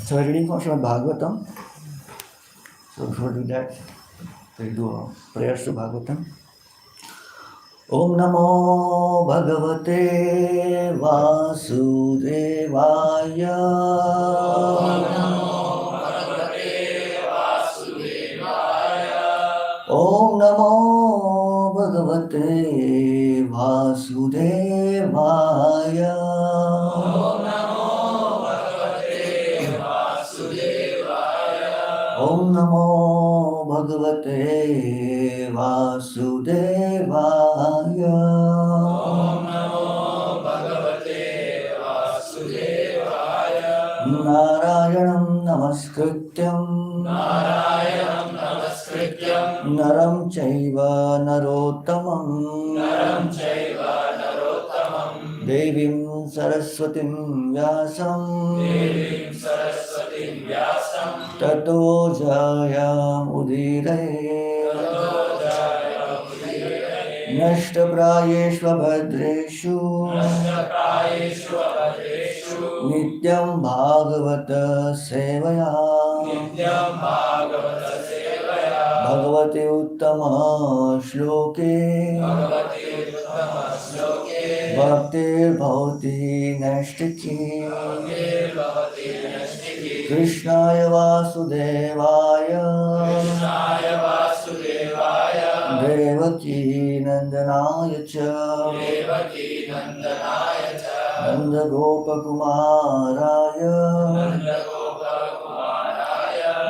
So reading from Srimad Bhagavatam. So before we do that, we do a prayers to Bhagavatam. Om Namo Bhagavate Vasudevaya. Om Namo Bhagavate Vasudevaya. Om Namo Bhagavate Vasudevaya. Om Namo Bhagavate Vasudevaya. Narayanam namaskrityam naram chaiva narottamam devim saraswatim vyasam tato jayam udiraye nashtaprayeshva bhadreshu nityam bhagavata sevaya bhagavate uttama shloke bhaktir bhavati nashtiki krishnaya vasudevaya devaki nandanaya cha nanda gopakumaraya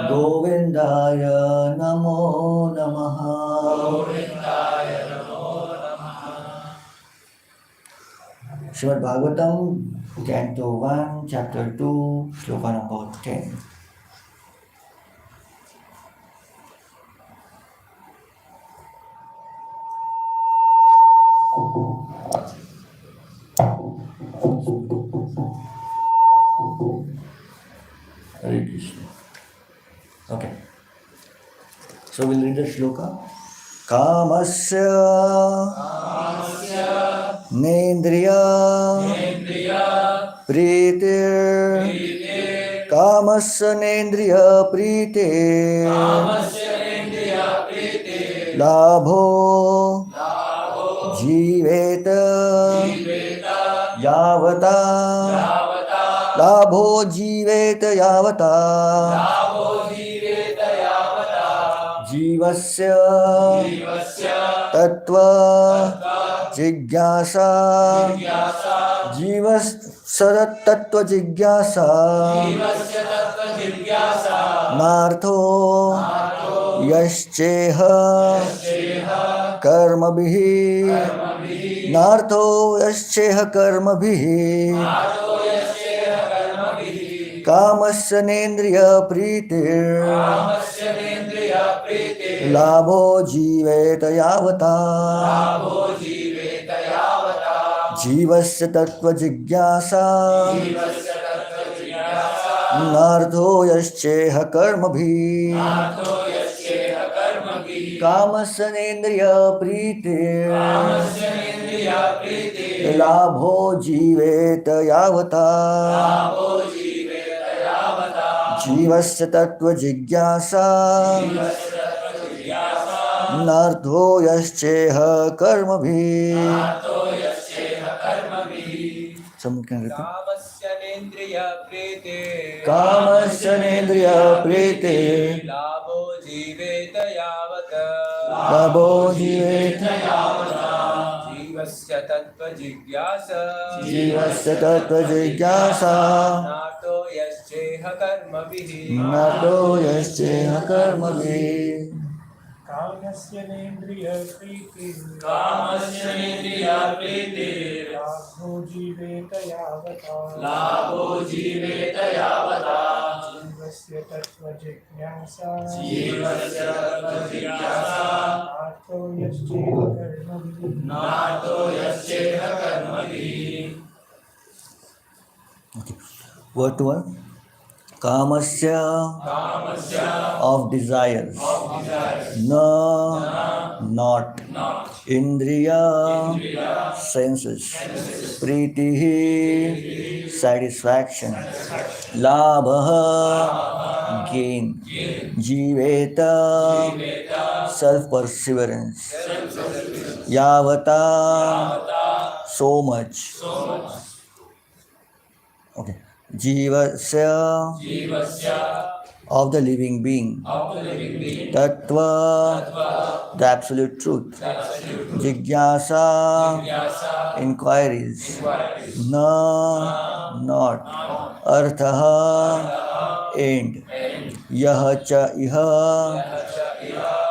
govindaya namo namaha. Srimad Bhagavatam, Canto 1, Chapter 2, Shloka number 10. Hare Krishna. Okay. So we'll read the shloka. Kamasya Nendriya Pritir Kamasya Nendriya Pritir Labho Jiveta Yavata Labho Jiveta Yavata Jivasya Tattva Jigyasa Jivas Sarat Tattva Jigyasa Nartho Yascheha Karmabhihi Nartho Yascheha Karmabhihi Kamasya Nendriya Pritir Labho Jiveta Yavata Jivasya Tattva Jigyasa Nartho Yascheha Karmabhi Kamasya Nendriya Pritir Labho Jiveta Yavata Jivasya Tattva Jigyasa Nartho Yascheha Karmabhi. Someone can repeat. Kamasya Nendriya Priti Labho Jiveta Yavata Jivasya Tattva Jigyasa Nato Yascheha Karmabhihi Kamasya Nendriya Priti Labho Jiveta Yavata Jivasya Tattva Jigyasa Nato Yascheha Karmabhihi. Okay. Word to word. Kamasya of desires. Na not. Indriya senses. Pritihi satisfaction. Labha gain. Jiveta self perseverance. Yavata so much. Okay. Jivasya of the living being. Tattva the absolute truth. Jigyasa inquiries. Na not. Artha end. Yaha cha iha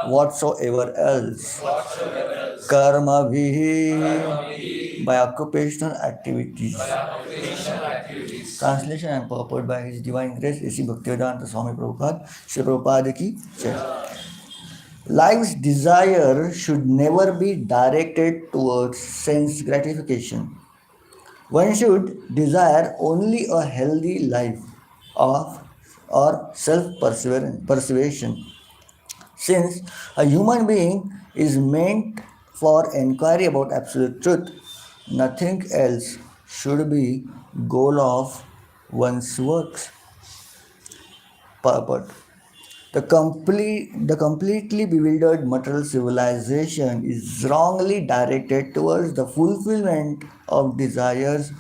whatsoever else. Karma bhihi by occupational activities. Translation and purport by His Divine Grace, A.C. Bhaktivedanta Swami Prabhupada, Sri Prabhupada ki Jai. Life's desire should never be directed towards sense gratification. One should desire only a healthy life of or self-preservation. Since a human being is meant for inquiry about absolute truth, nothing else should be goal of one's works. Purport. The completely bewildered material civilization is wrongly directed towards the fulfillment of desires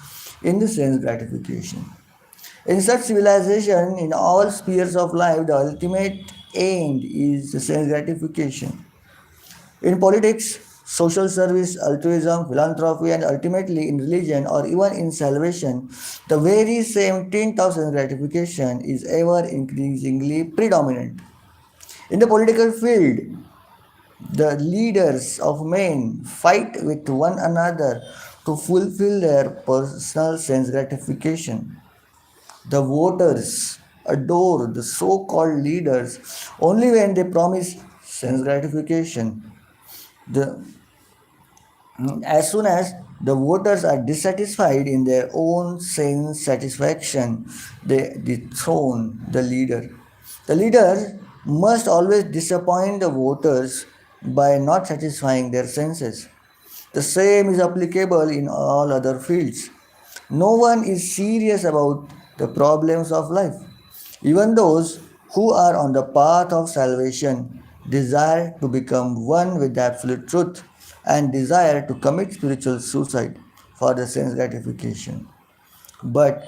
in the sense gratification. In such civilization, in all spheres of life, the ultimate end is the sense gratification. In politics, social service, altruism, philanthropy, and ultimately in religion or even in salvation, the very same tint of sense gratification is ever increasingly predominant. In the political field, the leaders of men fight with one another to fulfill their personal sense gratification. The voters adore the so called leaders only when they promise sense gratification. The, as soon as the voters are dissatisfied in their own sense satisfaction, they dethrone the leader. The leader must always disappoint the voters by not satisfying their senses. The same is applicable in all other fields. No one is serious about the problems of life. Even those who are on the path of salvation desire to become one with the absolute truth and desire to commit spiritual suicide for the sense gratification. But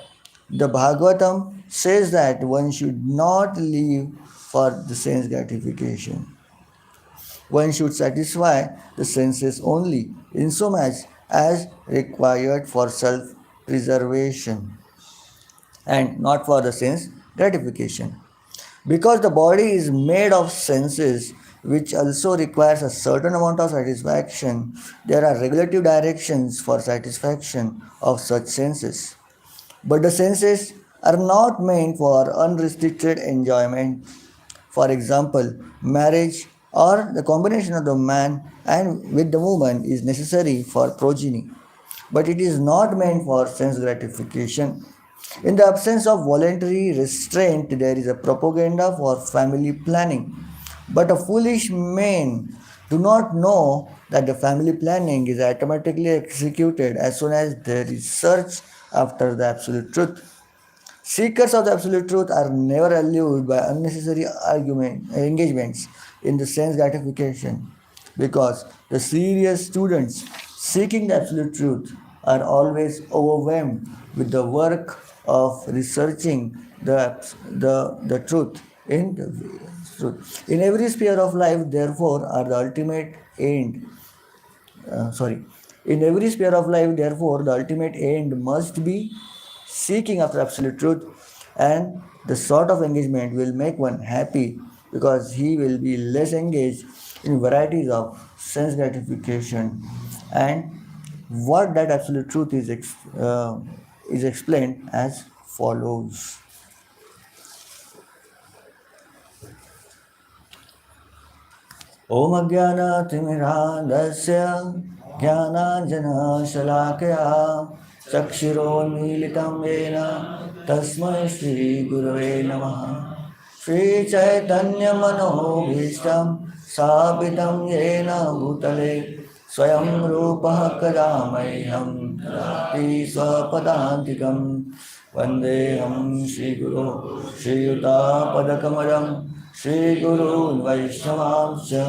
the Bhagavatam says that one should not live for the sense gratification. One should satisfy the senses only, insomuch as required for self preservation and not for the sense gratification. Because the body is made of senses which also requires a certain amount of satisfaction, there are regulative directions for satisfaction of such senses. But the senses are not meant for unrestricted enjoyment. For example, marriage or the combination of the man and with the woman is necessary for progeny, but it is not meant for sense gratification. In the absence of voluntary restraint, there is a propaganda for family planning. But a foolish men do not know that the family planning is automatically executed as soon as there is search after the absolute truth. Seekers of the absolute truth are never allured by unnecessary engagements in the sense gratification because the serious students seeking the absolute truth are always overwhelmed with the work of researching the truth in the truth. In every sphere of life, therefore, are the ultimate end. Sorry. In every sphere of life, therefore, the ultimate end must be seeking after absolute truth, and the sort of engagement will make one happy because he will be less engaged in varieties of sense gratification. And what that absolute truth is explained as follows. Om Ajnana-timirandasya Jnana-jana-shalakaya Chakshiro-militam yena Tasmai Shri-gurave namaha Shri Chaitanya-manohishtam Sabitam yena bhutale Swayam Rupaha Kadamahyam Tati Swapadantikam Vandeham Shri Guru Shri Yuta Padakamalam Shri Guru Vaishnavamsya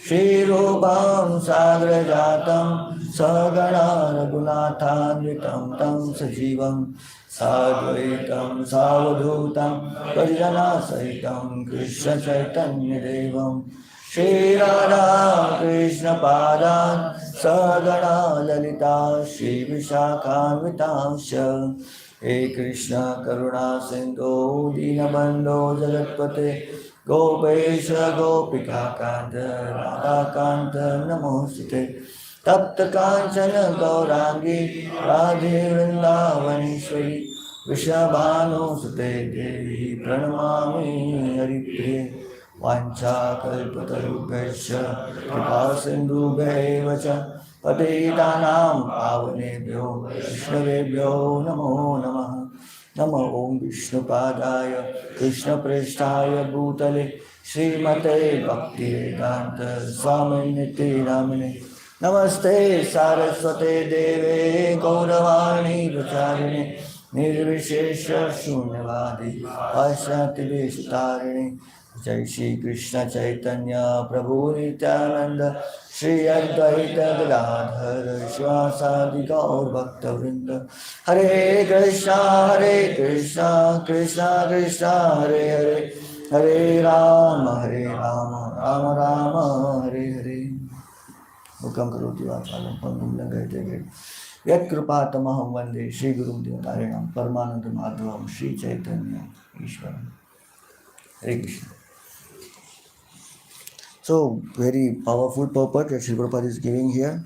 Shri Rupam Sagrajatam Sagana Raghunathanvitam Tam Sajivam Sadvaitam Savadhutam Parijana Sahitam Krishna Chaitanya Devam Shri Radha Krishna Padan Sagana Lalita Shri Vishakhanvitamsya He Krishna Karuna Sindhu Dinabandho Jagatpate Gopesha Gopika Kanta Radha Kanta Namostate Tapta Kanchana Gaurangi Radhe Vrindavaneshwari Vrishabhanusute Devi Pranamami Haripriye Vanchakalpatarubhyascha Kripasindhubhaiva cha Patitanam Pavanebhyo Vaishnavebhyo Namo Namah. Namo Om Vishnupadaya Krishna Presthaya Bhutale Srimate Bhaktivedanta Swami Niti Namine Namaste Saraswate Deve Gauravani Pracharine Nirvishesha Shunyavadi Pasyati Vishtarini Jai Shri Krishna Chaitanya Prabhu Nityananda Shri Advaita Gadadhar Shivasadi Gaur Bhakta Vrinda Hare Krishna Krishna Krishna Hare Hare Hare Rama Rama Rama Hare Hare Mukam Karoti Vachalam Pangum Langayate Yat Kripa Tamaham Vande Shri Gurum Devataryanam Paramananda Madhavam Shri Chaitanya Ishwaram. Hare Krishna. So, very powerful purport that Sri Prabhupada is giving here,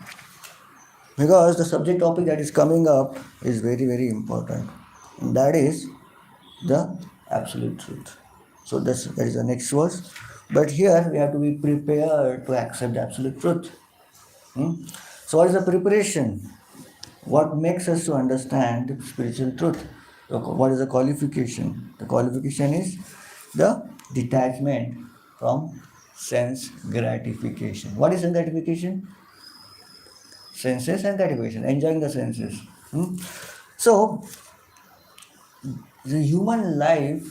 because the subject topic that is coming up is very, very important. And that is the absolute truth. So, that is the next verse. But here we have to be prepared to accept the absolute truth. So, what is the preparation? What makes us to understand the spiritual truth? What is the qualification? The qualification is the detachment from sense gratification. What is sense gratification? Senses and gratification, enjoying the senses. So, the human life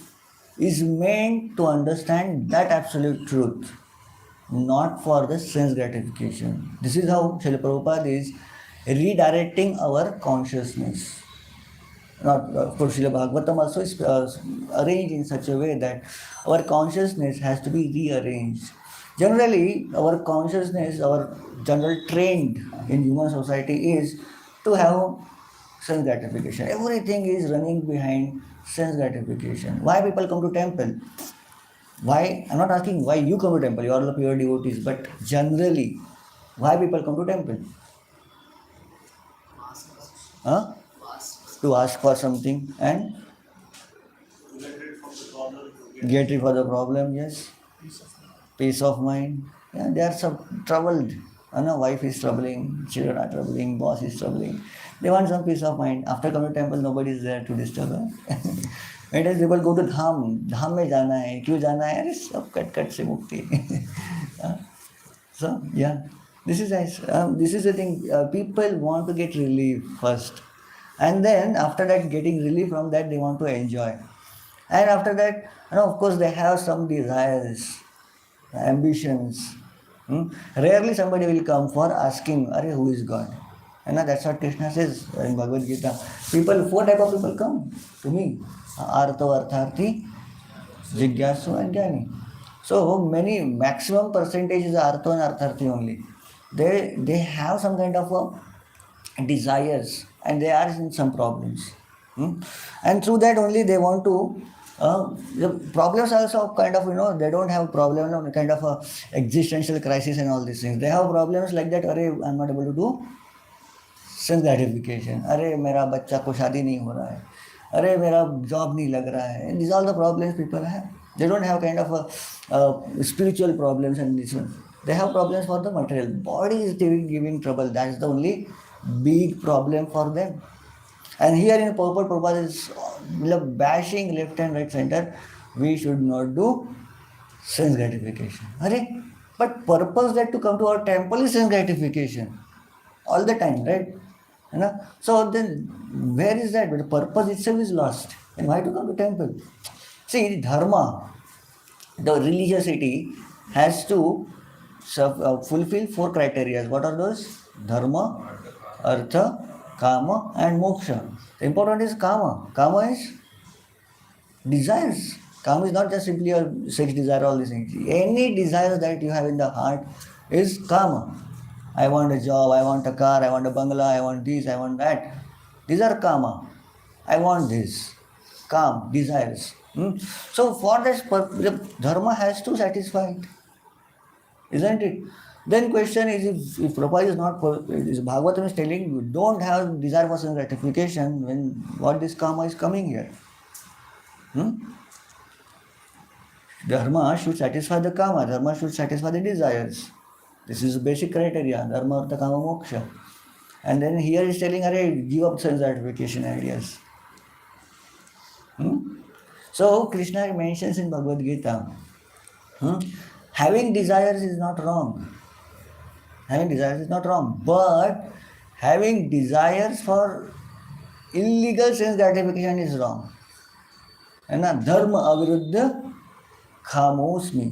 is meant to understand that absolute truth, not for the sense gratification. This is how Srila Prabhupada is redirecting our consciousness. Not, of course, Srila Bhagavatam also is arranged in such a way that our consciousness has to be rearranged. Generally, our consciousness, our general trend in human society is to have sense gratification. Everything is running behind sense gratification. Why people come to temple? Why? I'm not asking why you come to temple, you are all pure devotees, but generally, why people come to temple? Huh? To ask for something and get rid of the problem, yes. Peace of mind. Yeah, they are so troubled. Wife is troubling, children are troubling, boss is troubling. They want some peace of mind. After coming to temple, nobody is there to disturb them. Many times people go to dham. Dham में जाना है, क्यों जाना है? अरे सब cut से मुक्ति. So yeah, this is nice. This is the thing. People want to get relief first, and then after that, getting relief from that, they want to enjoy. And after that, of course, they have some desires, ambitions. Rarely somebody will come for asking, "Arey, who is God?" And that's what Krishna says in Bhagavad Gita. People, 4 type of people come to me: Artha, Artharthi, Jigyasu, and Jnani. So many, maximum percentage is Artha and Artharthi only. They have some kind of desires and they are in some problems. And through that only they want to, the problems also kind of, they don't have problem, kind of a existential crisis and all these things. They have problems like that, I'm not able to do sense gratification. अरे मेरा बच्चा को शादी नहीं हो रहा है, अरे मेरा जॉब नहीं लग रहा है. These are the problems people have. They don't have kind of a spiritual problems and this one. They have problems for the material. Body is giving trouble. That's the only big problem for them. And here in purport, Prabhupada is bashing left and right center. We should not do sense gratification. But purpose that to come to our temple is sense gratification. All the time, right? So then, where is that? But the purpose itself is lost. And why to come to temple? See, dharma, the religiosity has to fulfill 4 criteria. What are those? Dharma, artha, kama, and moksha. The important is kama. Kama is desires. Kama is not just simply a sex desire, all these things. Any desire that you have in the heart is kama. I want a job, I want a car, I want a bungalow, I want this, I want that. These are kama. I want this. Kam, desires. So for this, the dharma has to satisfy it. Isn't it? Then question is, if Prabhupada is not, is Bhagavatam is telling you, don't have desire for sense gratification, when what this karma is coming here? Dharma should satisfy the karma, dharma should satisfy the desires. This is the basic criteria, dharma, artha, kama, moksha. And then here is telling, array, give up sense gratification ideas. So Krishna mentions in Bhagavad Gita, having desires is not wrong. Having desires is not wrong. But having desires for illegal sense gratification is wrong. And dharma aviruddha khamosmi.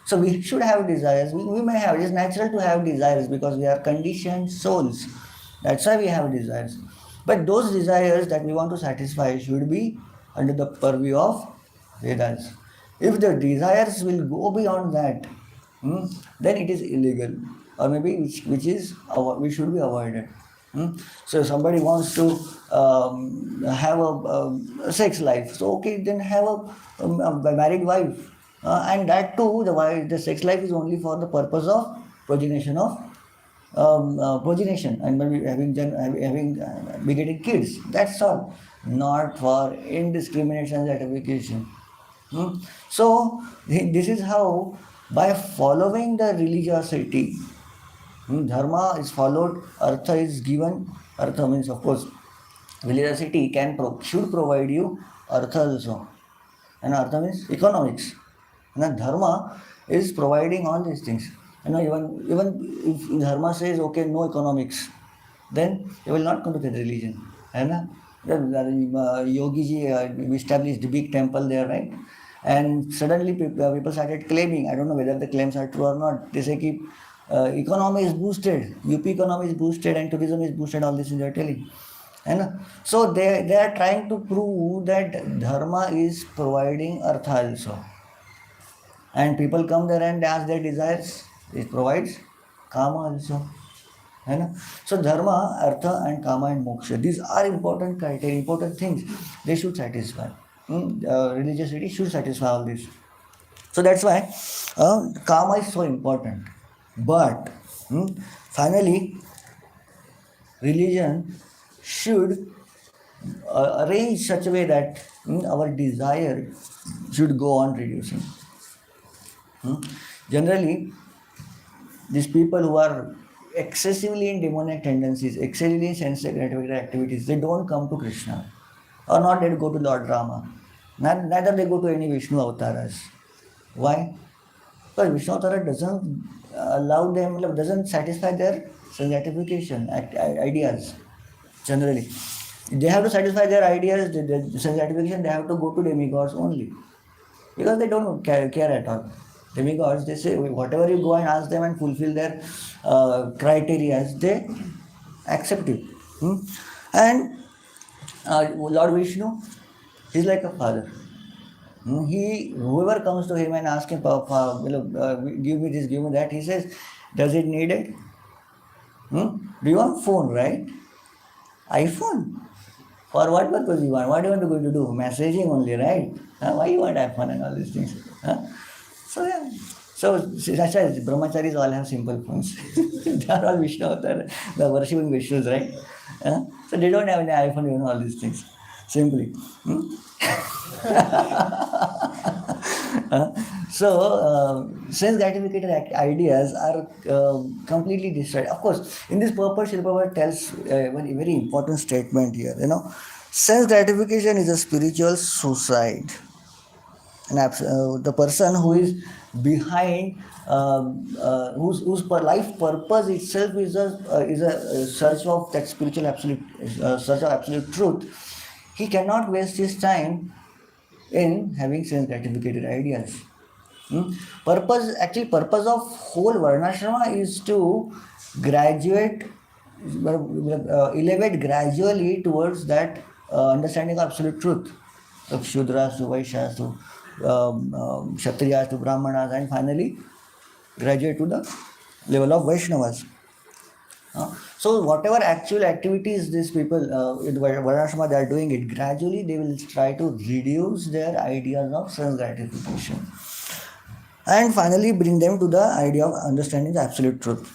So we should have desires. We may have. It is natural to have desires because we are conditioned souls. That's why we have desires. But those desires that we want to satisfy should be under the purview of Vedas. If the desires will go beyond that, then it is illegal, or maybe which should be avoided. So somebody wants to have a sex life. So okay, then have a married wife. And that too, the sex life is only for the purpose of progenition and maybe having begetting kids. That's all, not for indiscrimination gratification. So this is how, by following the religiosity, dharma is followed, artha is given. Artha means, of course, religiosity should provide you artha also, and artha means economics. And dharma is providing all these things. Even if dharma says, okay, no economics, then you will not come to the religion. Yogi ji established a big temple there, right? And suddenly people started claiming, I don't know whether the claims are true or not. They say that economy is boosted, UP economy is boosted, and tourism is boosted, all this they are telling. So they are trying to prove that dharma is providing artha also. And people come there and ask their desires. It provides kama also. So dharma, artha and kama and moksha, these are important criteria, important things. They should satisfy. Religiosity should satisfy all this. So that's why kama is so important. But finally, religion should arrange such a way that our desire should go on reducing. Generally, these people who are excessively in demonic tendencies, excessively in sense gratification activities, they don't come to Krishna, or not they go to Lord Rama. Neither they go to any Vishnu avatars. Why? Because Vishnu avatar doesn't allow them, doesn't satisfy their sense gratification ideas. Generally, they have to satisfy their ideas, their sense gratification. They have to go to demigods only, because they don't care at all. Demigods, they say whatever you go and ask them and fulfill their criteria, they accept it. And Lord Vishnu, he's like a father. Whoever comes to him and asks him, give me this, give me that, he says, does it need it? Do you want phone, right? iPhone? For what purpose you want? What do you want to go to do? Messaging only, right? Why you want iPhone and all these things? So yeah. So that's why brahmacharis all have simple phones. They are all Vishnu avatar. They are worshipping Vishnus, right? So they don't have any iPhone, all these things. Simply. So sense gratification ideas are completely destroyed. Of course, in this purpose, Srila Prabhupada tells one very important statement here. Sense gratification is a spiritual suicide. And the person who is behind, whose life purpose itself is a search of that spiritual search of absolute truth, he cannot waste his time in having sense gratification ideas. Purpose of whole Varnashrama is to elevate gradually towards that understanding of absolute truth. So Shudras to Vaishyas to Kshatriyas to Brahmanas, and finally graduate to the level of Vaishnavas. So whatever actual activities these people in Varnashrama they are doing it, gradually they will try to reduce their ideas of sense gratification. and finally bring them to the idea of understanding the absolute truth.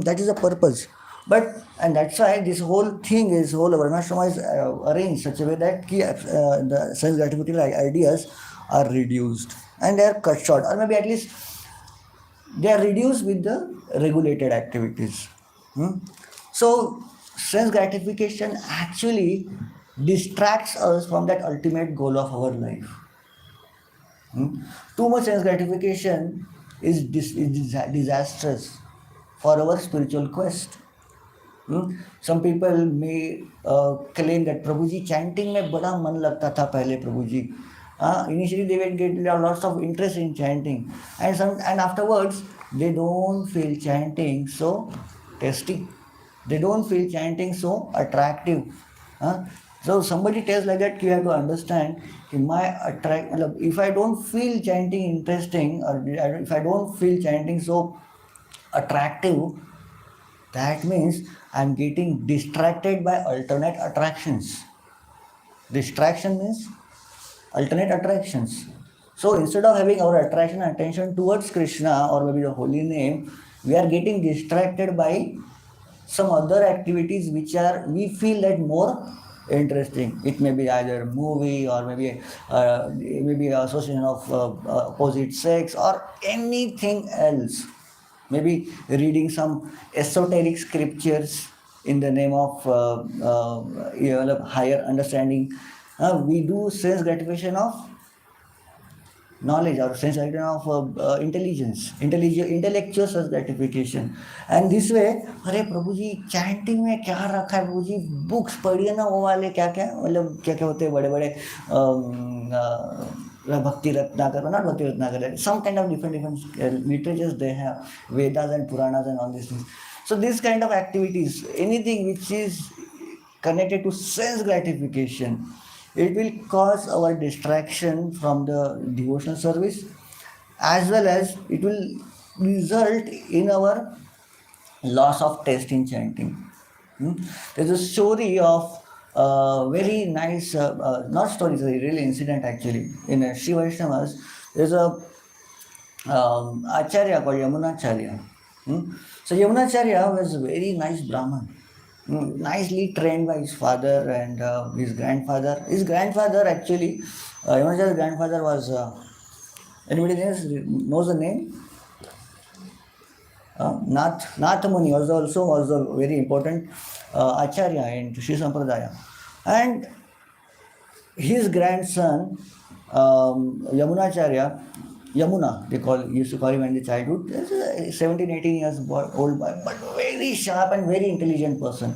That is the purpose. But and that's why this whole thing is whole varnashrama is arranged such a way that the sense gratification ideas are reduced and they are cut short, or maybe at least they are reduced with the regulated activities. So sense gratification actually distracts us from that ultimate goal of our life. Too much sense gratification is disastrous for our spiritual quest. Some people may claim that Prabhuji chanting में बड़ा मन लगता था पहले Prabhuji. Initially they will get lots of interest in chanting, and afterwards they don't feel chanting so tasty. They don't feel chanting so attractive. Huh? So somebody tells like that, you have to understand if I don't feel chanting interesting, or if I don't feel chanting so attractive, that means I'm getting distracted by alternate attractions. Distraction means alternate attractions. So instead of having our attraction and attention towards Krishna or maybe the holy name, we are getting distracted by some other activities which are we feel that more interesting. It may be either movie or maybe association of opposite sex or anything else. Maybe reading some esoteric scriptures in the name of higher understanding. We do sense gratification of knowledge or sense of intellectual sense gratification. And this way, अरे प्रभु जी chanting में क्या रखा है प्रभु जी, books पढ़िए ना, वो वाले क्या क्या मतलब क्या क्या होते हैं बड़े बड़े भक्ति रत्नाकर, not भक्ति Ratnakar, some kind of different literatures they have, Vedas and Puranas and all these things. So this kind of activities, anything which is connected to sense gratification, it will cause our distraction from the devotional service, as well as it will result in our loss of taste in chanting. There's a story of very nice, not story, it's a real incident actually. In Sri Vaishnavas, there's a Acharya called Yamunacharya. So Yamunacharya was a very nice Brahman, nicely trained by his father and his grandfather. His grandfather actually, Yamunacharya's grandfather was, anybody else knows the name? Nath Muni was also a very important Acharya in Sri Sampradaya. And his grandson, Yamuna, used to call him in the childhood, 17, 18 years old boy, but very sharp and very intelligent person.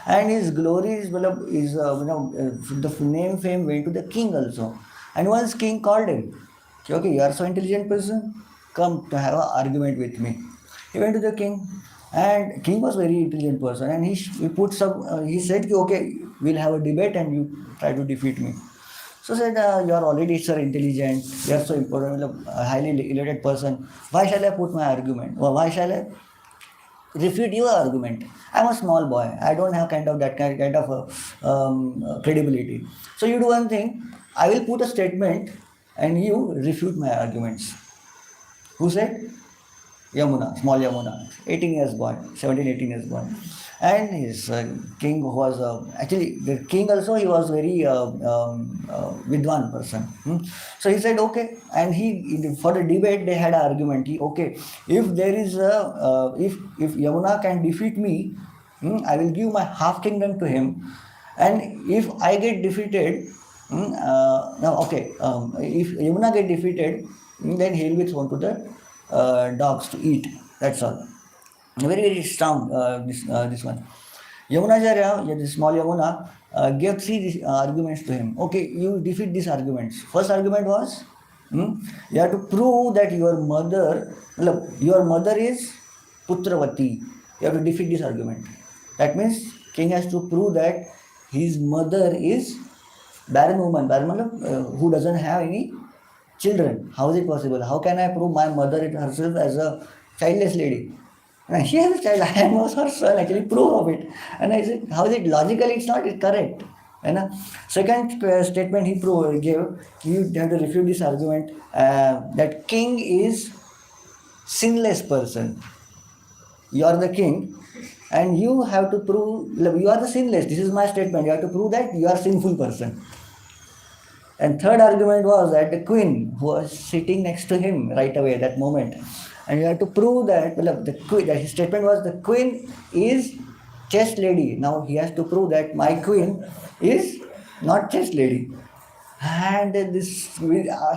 And his glory is, the name fame went to the king also. And once king called him, okay, you are so intelligent person, come to have an argument with me. He went to the king, and king was very intelligent person, and he said, okay, we'll have a debate and you try to defeat me. So said, you are already sir intelligent, you are so important, a highly elated person. Why shall I put my argument? Or why shall I refute your argument? I'm a small boy. I don't have that kind of credibility. So you do one thing. I will put a statement, and you refute my arguments. Who said? Yamuna, small Yamuna, 18 years boy, 17, 18 years boy. And his king was, actually the king also, he was very Vidwan person. So he said, okay. And for the debate, they had an argument. Okay, if there is if Yamuna can defeat me, I will give my half kingdom to him. And if I get defeated, if Yamuna get defeated, then he will be thrown to the dogs to eat. That's all. Very, very strong, this one. Yamunacharya, this small Yamuna, gave three arguments to him. Okay, you defeat these arguments. First argument was, you have to prove that your mother is Putravati. You have to defeat this argument. That means king has to prove that his mother is barren woman, who doesn't have any children. How is it possible? How can I prove my mother herself as a childless lady? And she has a child. I am also her son. Actually, proof of it. And I said, how is it logically? It's not correct. And second statement he gave, you have to refute this argument that king is sinless person. You are the king, and you have to prove you are the sinless. This is my statement. You have to prove that you are sinful person. And third argument was that the queen who was sitting next to him right away at that moment, and you have to prove that the queen. That his statement was the queen is chaste lady. Now he has to prove that my queen is not chaste lady. And this,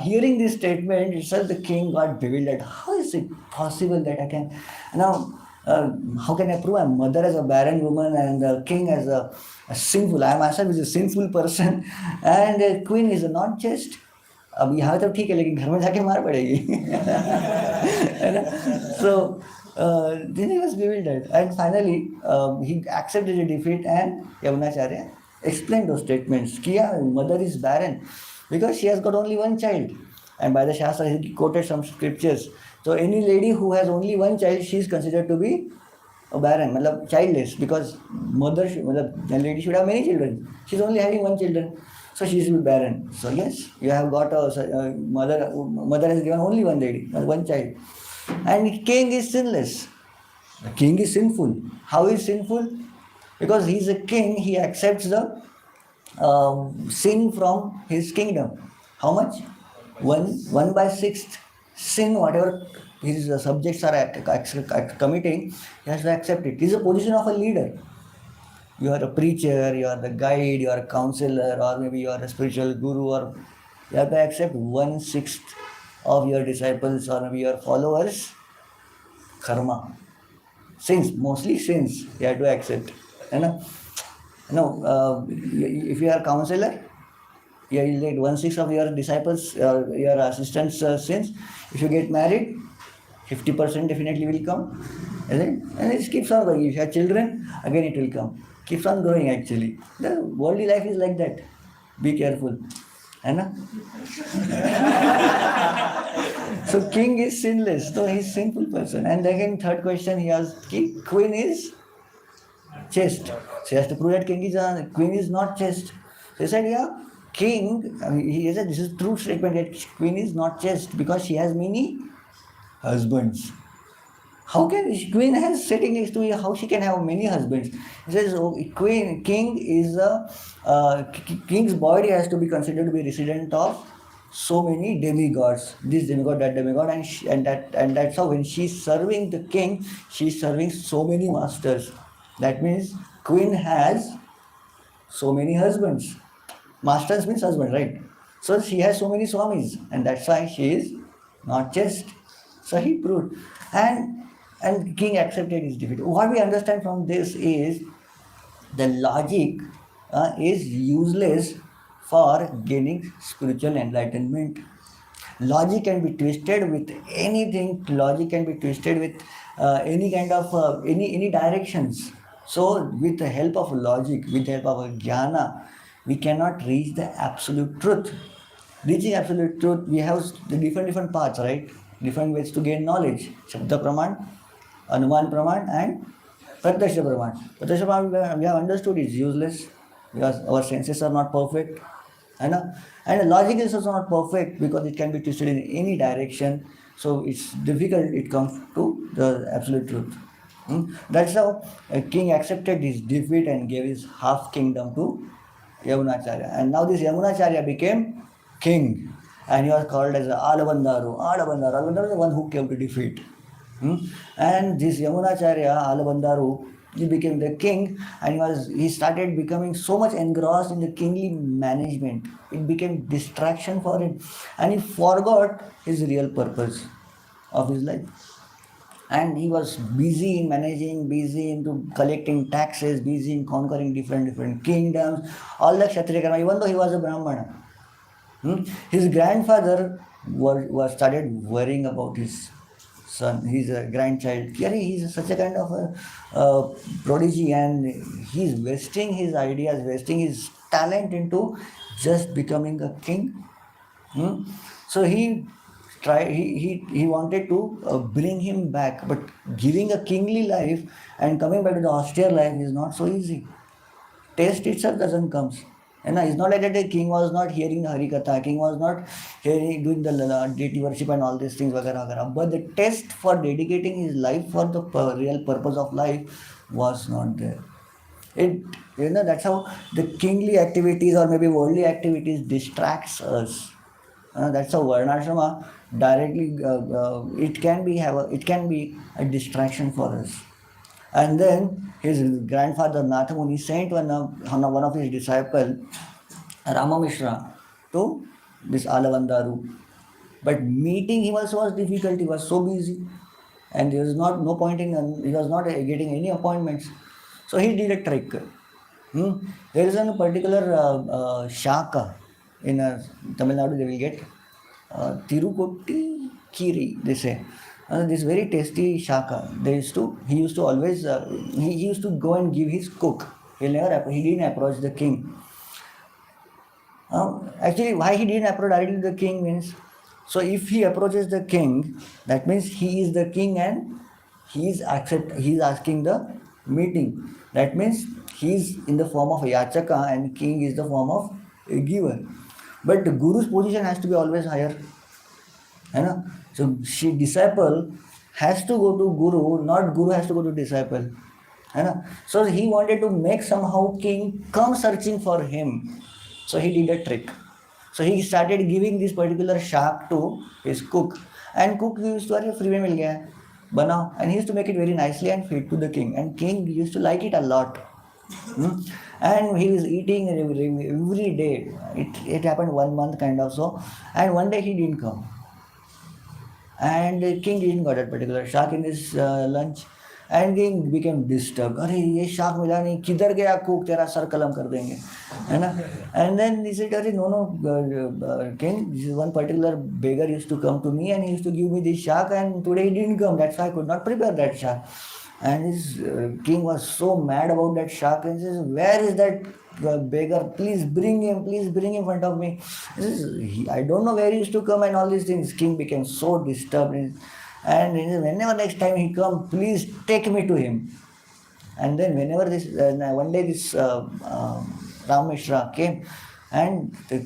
hearing this statement itself, the king got bewildered. How is it possible that I can now? How can I prove I'm mother as a barren woman and the king as a sinful? I myself is a sinful person, and the queen is not just. अब यहाँ तो ठीक है लेकिन घर में जाके मार पड़ेगी है ना? So then he was bewildered, and finally he accepted the defeat, and Yamunacharya explained those statements. Kiya, mother is barren because she has got only one child, and by the Shastra he quoted some scriptures. So any lady who has only one child, she is considered to be a barren, मतलब childless, because mother, मतलब the lady should have many children. She's only having one children, so she should be barren. So yes, you have got a mother. Mother has given only one lady, one child, and king is sinless. The king is sinful. How is sinful? Because he is a king, he accepts the sin from his kingdom. How much? 1/6 sin, whatever his subjects are committing, he has to accept it. This is a position of a leader. You are a preacher, you are the guide, you are a counselor, or maybe you are a spiritual guru, or you have to accept 1/6 of your disciples or maybe your followers karma. Sins, mostly sins, you have to accept. You know? If you are a counselor, you let 1/6 of your disciples, your assistants' sins. If you get married, 50% definitely will come. Isn't it? And it keeps on going. If you have children, again it will come. Keeps on growing actually. The worldly life is like that. Be careful. Anna? So king is sinless, so he is sinful person. And again, third question he asked, queen is chaste. So he has to prove that queen is not chaste. So he said, yeah, king, he said this is true statement that queen is not chaste because she has many husbands. How can queen has sitting next to you? How she can have many husbands? He says, king is king's body has to be considered to be resident of so many demigods. This demigod, that demigod, and that's how when she's serving the king, she's serving so many masters. That means queen has so many husbands. Masters means husband, right? So she has so many swamis, and that's why she is not chaste. So he proved, and king accepted his defeat. What we understand from this is the logic is useless for gaining spiritual enlightenment. Logic can be twisted with anything. Logic can be twisted with any kind of any directions. So with the help of logic, with the help of jnana, we cannot reach the absolute truth. Reaching absolute truth, we have the different paths, right? Different ways to gain knowledge. Shabda Praman, Anuman Praman, and Pratyaksha Praman. Pratyaksha Praman we have understood is useless because our senses are not perfect. And logic is also not perfect because it can be twisted in any direction. So it's difficult, it comes to the absolute truth. That's how a king accepted his defeat and gave his half kingdom to Yamunacharya. And now this Yamunacharya became king. And he was called as Alabandaru. Alabandaru is the one who came to defeat. And this Yamunacharya, Alabandaru, he became the king, and he started becoming so much engrossed in the kingly management. It became distraction for him, and he forgot his real purpose of his life. And he was busy in managing, busy into collecting taxes, busy in conquering different kingdoms, all the Kshatriya karma, even though he was a Brahmana. His grandfather was started worrying about his son, his grandchild. He's such a kind of a prodigy, and he's wasting his ideas, wasting his talent into just becoming a king. So he wanted to bring him back, but giving a kingly life and coming back to the austere life is not so easy. Taste itself doesn't come. And it's not like that the king was not hearing the Harikatha, king was not hearing, doing the deity worship and all these things, vagara, vagara. But the test for dedicating his life for the real purpose of life was not there. It, that's how the kingly activities or maybe worldly activities distracts us. That's how varnashrama directly it can be a distraction for us. And then his grandfather Nathamuni sent one of his disciples, Rama Mishra, to this Alavandaru. But meeting him also was difficult. He was so busy, and there was no point in he was not getting any appointments. So he did a trick. There is a particular shaka in Tamil Nadu. They will get Tirukoti Kiri. They say this very tasty shaka. He used to always he used to go and give his cook. He didn't approach the king. Actually, why he didn't approach directly the king means, so if he approaches the king, that means he is the king and he is asking the meeting. That means he is in the form of a yachaka and king is the form of a giver. But the guru's position has to be always higher. So disciple has to go to guru, not guru has to go to disciple. So he wanted to make somehow king come searching for him. So he did a trick. So he started giving this particular shark to his cook. And cook used to say, free में मिल गया है, बनाओ. And he used to make it very nicely and feed to the king. And king used to like it a lot. And he was eating every day. It happened 1 month kind of so. And one day he didn't come. And the king didn't got that particular shark in his lunch. And king became disturbed. अरे ये शाक मिला नहीं, किधर गया cook, तेरा sir कलम कर देंगे, है ना? And then he said, अरे no, king, this is one particular beggar used to come to me and he used to give me this shark and today he didn't come. That's why I could not prepare that shark. And his king was so mad about that shark and says, where is that beggar? Please bring him in front of me. I don't know where he used to come and all these things. King became so disturbed. And whenever next time he come, please take me to him. And then whenever one day this Ram Mishra came and the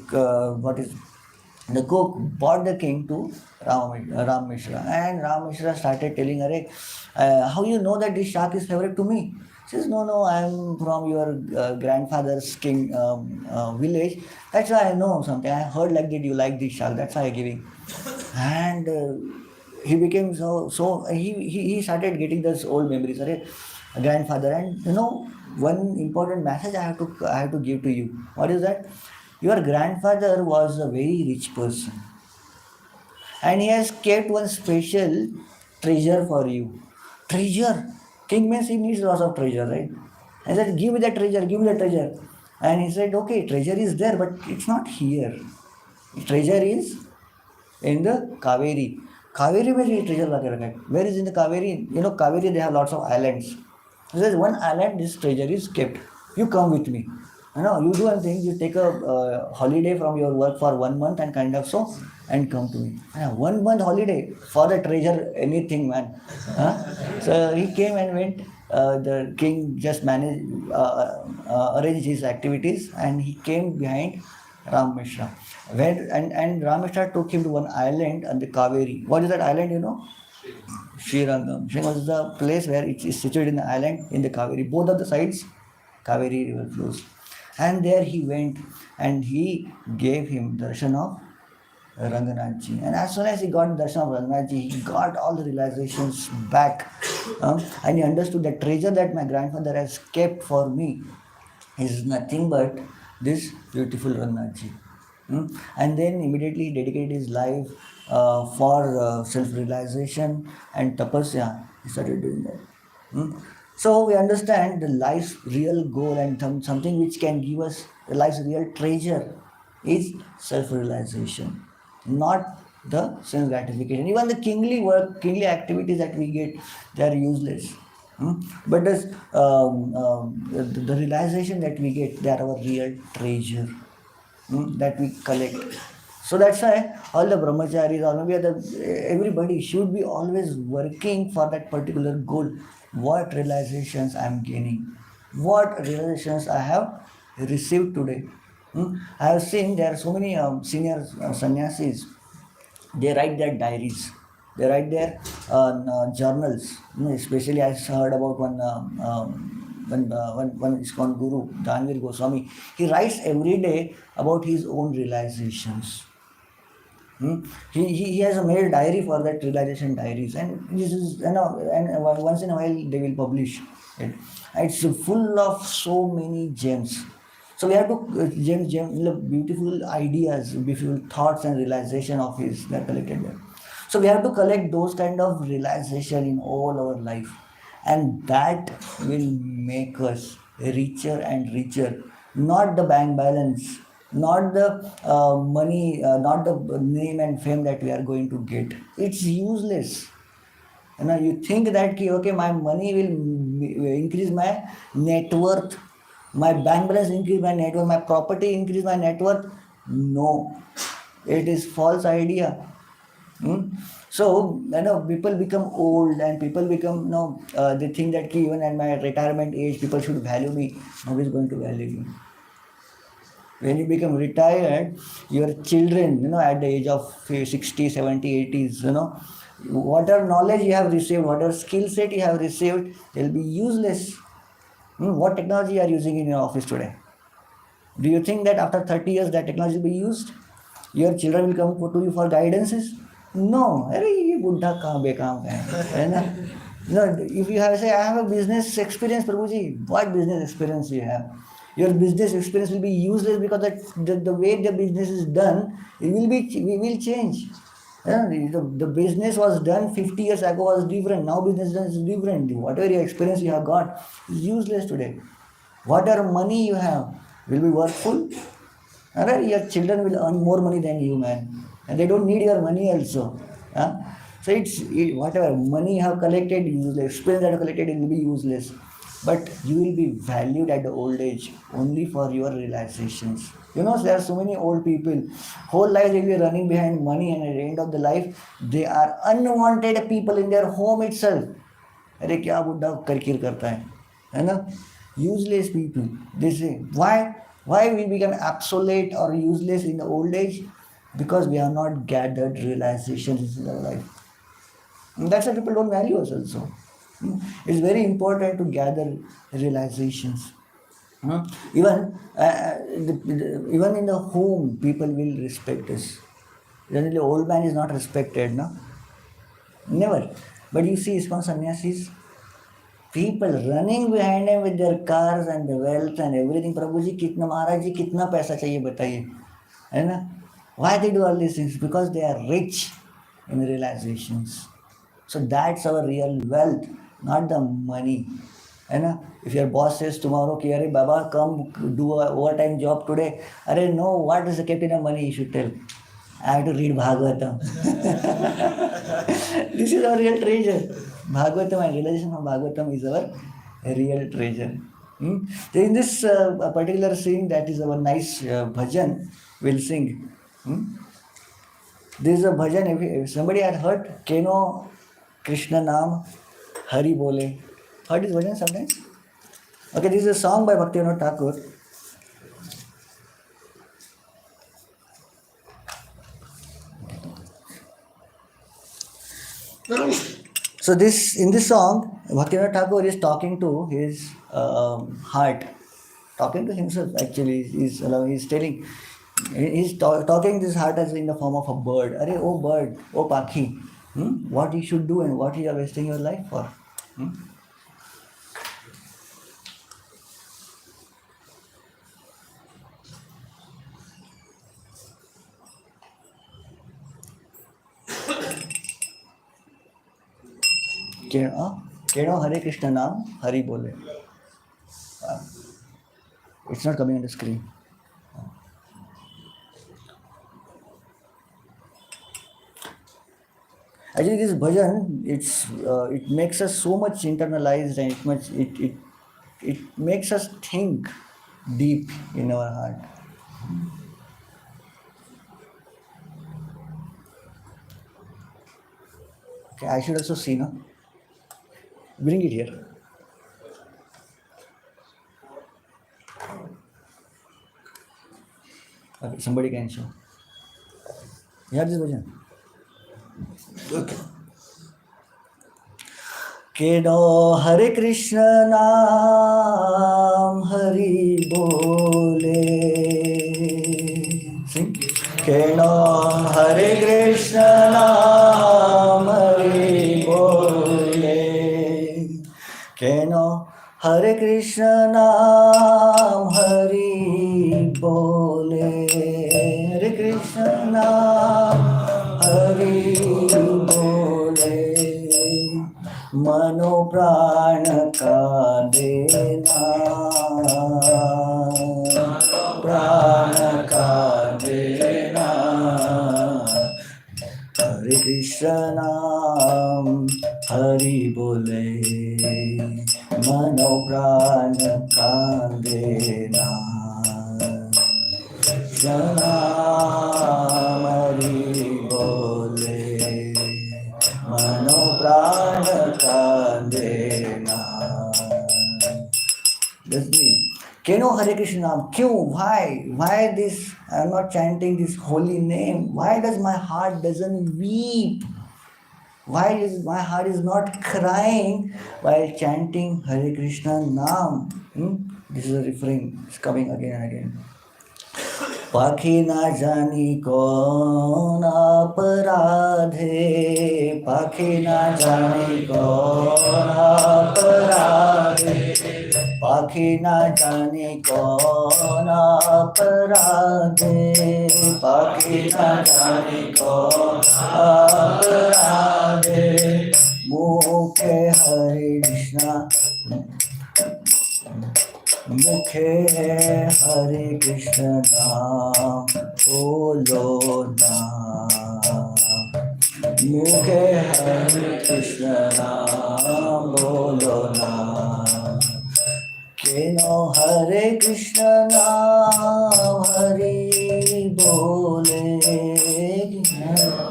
cook brought the king to Ram Mishra. And Ram Mishra started telling her, how you know that this shark is favorite to me? She says, no, I am from your grandfather's king village. That's why I know something. I heard like that you like this shark. That's why I'm giving. And he became he started getting those old memories, grandfather. And one important message I have to give to you. What is that? Your grandfather was a very rich person, and he has kept one special treasure for you. Treasure. King means he needs lots of treasure, right? I said, give me the treasure. And he said, okay, treasure is there, but it's not here. Treasure is in the Kaveri. Kaveri में treasure ला के रखा है. Where is in the Kaveri? Kaveri, they have lots of islands. There's one island, this treasure is kept. You come with me. You do one thing, you take a holiday from your work for 1 month and kind of so, and come to me. 1 month holiday for the treasure, anything, man. So he came and went. The king just arranged his activities and he came behind Ram Mishra. And Ram Mishra took him to one island on the Kaveri. What is that island, Srirangam. Srirangam is the place where it is situated in the island in the Kaveri. Both of the sides, Kaveri river flows. And there he went and he gave him darshan of Ranganathji. And as soon as he got darshan of Ranganathji, he got all the realizations back. And he understood that treasure that my grandfather has kept for me is nothing but this beautiful Ranganathji. And then immediately he dedicated his life for self-realization and tapasya. He started doing that. So we understand the life's real goal and something which can give us life's real treasure is self-realization, not the sense gratification. Even the kingly work, kingly activities that we get, they are useless. But the realization that we get, they are our real treasure that we collect. So that's why all the brahmacharis or maybe everybody should be always working for that particular goal. What realizations I am gaining? What realizations I have received today? I have seen there are so many senior sannyasis. They write their diaries. They write their journals. Especially I heard about one ISKCON guru, Dhanvir Goswami. He writes every day about his own realizations. He has made a diary for that realization diaries, and this is and once in a while they will publish it. It's full of so many gems. So we have to beautiful ideas, beautiful thoughts and realization of his that collected there. So we have to collect those kind of realization in all our life, and that will make us richer and richer. Not the bank balance, not the money, not the name and fame that we are going to get. It's useless. You think that okay, my money will increase my net worth, my bank balance increase my net worth, my property increase my net worth. No, it is false idea. So people become old and people become they think that even at my retirement age people should value me. Nobody is going to value you. When you become retired, your children, at the age of 60, 70, 80s, whatever knowledge you have received, whatever skill set you have received, they'll be useless. What technology you are using in your office today? Do you think that after 30 years that technology will be used? Your children will come to you for guidances? No. अरे ये बुढ़ा कहाँ बेकाम का है ना? No, if you have say I have a business experience, Prabhuji, what business experience you have? Your business experience will be useless because the way the business is done, we will change. The business was done 50 years ago was different. Now business is different. Whatever your experience you have got is useless today. Whatever money you have will be worthful. Alright, your children will earn more money than you, man. And they don't need your money also. Huh? So whatever money you have collected, useless. Experience that you have collected, it will be useless. But you will be valued at the old age only for your realizations. There are so many old people. Whole life they will be running behind money, and at the end of the life, they are unwanted people in their home itself. अरे क्या बुड्ढा करकिर करता है ना? Useless people. They say why we become obsolete or useless in the old age? Because we have not gathered realizations in our life. And that's why people don't value us also. It's very important to gather realizations. Even even in the home, people will respect us. Generally, old man is not respected, no? Never. But you see, ISKCON sannyasis, people running behind him with their cars and the wealth and everything. Prabhu ji, kitna Maharaj ji, kitna paisa chahiye bataiye. है ना? Why they do all these things? Because they are rich in realizations. So that's our real wealth, not the money. है ना? If your boss says tomorrow, okay, अरे Baba, come do a overtime job today. अरे no, what is the kept in the money? You should tell. I have to read Bhagavatam. This is our real treasure. Bhagavatam and realization of Bhagavatam is our real treasure. So in this particular scene, that is our nice bhajan, we'll sing. This is a bhajan, if somebody had heard, Keno Krishna Naam Hari Bole. Heard this bhajan sometimes? Okay, this is a song by Bhaktivinoda Thakur. So in this song, Bhaktivinoda Thakur is talking to his heart, talking to himself actually. He's telling, he's talking this heart as in the form of a bird. Arey, oh bird, oh Pakhi, what you should do and what you are wasting your life for. Keno Hare Krishna Naam Hari Bole. It's not coming on the screen. Actually, this bhajan, it makes us so much internalized, and it makes us think deep in our heart. Okay, I should also see, no? Bring it here. Okay, somebody can show. You have this version? Okay. Kedo Hare Krishna Naam Hari Bole. Sing. Kedo Hare Krishna Naam Hari Bole. Keno Hare Krishna Naam Hari Bole. Hare Krishna Naam Hari Bole. Mano प्राण का देना, प्राण का देना. हरे कृष्ण नाम हरि बोले, मनो प्राण का देना. नाम हरि बोले, मनो प्राण का देना. That's me. Keno Hare Krishna Naam. Kyun? Why? Why this? I am not chanting this holy name. Why does my heart doesn't weep? Why is my heart is not crying while chanting Hare Krishna Naam? This is a refrain. It's coming again and again. पाखी ना जानी कौन अपराधे, पाखी ना जानी कौन अपराधे, पाखी ना जानी कौन अपराधे, पाखी ना जानी कौन अपराधे. मुखे हरे कृष्णा, मुखे हरे कृष्ण नाम बोलो नाम, मुखे हरे कृष्ण नाम बोलो नाम. केनो हरे कृष्ण नाम हरि बोले,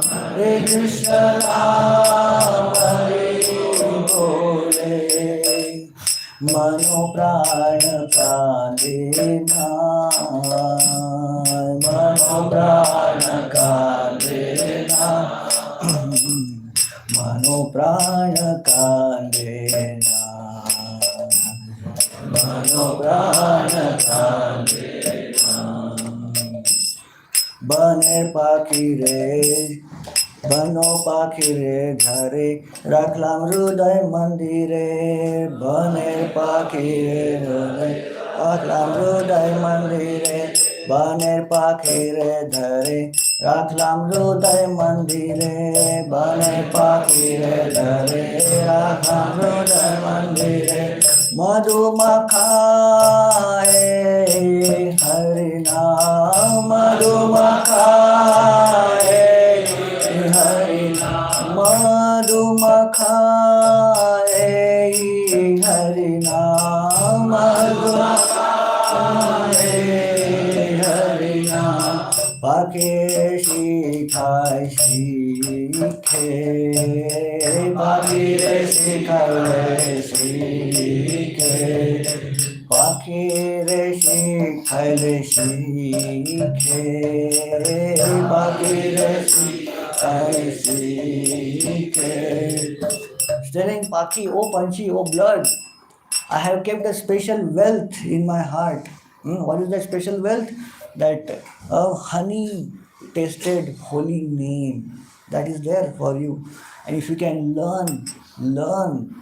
हरे कृष्ण नाम हरि बोले. मनो प्राण का देना, मनो प्राण का देना, मनो प्राण का देना, मनो प्राण का देना. बने पाखी रे, बनो पाखी रे घरे, राखलाम हृदय मंदिरे. बने पाखी रे हृदय, राखलाम हृदय मंदिरे. बने पाखी रे धरे, राखलाम हृदय मंदिरे. बने पाखी रे धरे, राखलाम हृदय मंदिरे. मधुमखाए हरि नाम, मधुमखाए हरि नाम, मधुमखाए हरि नाम, मधुमखाए हरि नाम. पाके शिखाए सीखे, पाके शिखाए सीखे, पाके शिखाए सीखे, पाके शिखाए सीखे. Telling Paki, oh Panchi, oh blood, I have kept a special wealth in my heart. What is that special wealth? That honey tasted holy name that is there for you. And if you can learn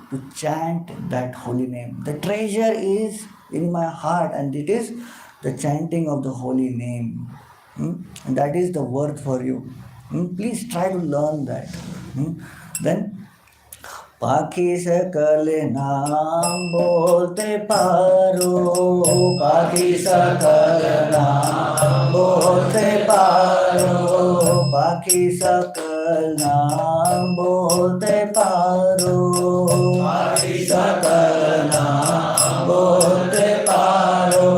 to chant that holy name. The treasure is in my heart, and it is the chanting of the holy name. And that is the worth for you. Please try to learn that. Then पाखी सकल नाम बोलते पारो, पाखी सकल नाम बोलते पारो, पाखी सकल नाम बोलते पारो, पाखी सकल नाम बोलते पारो.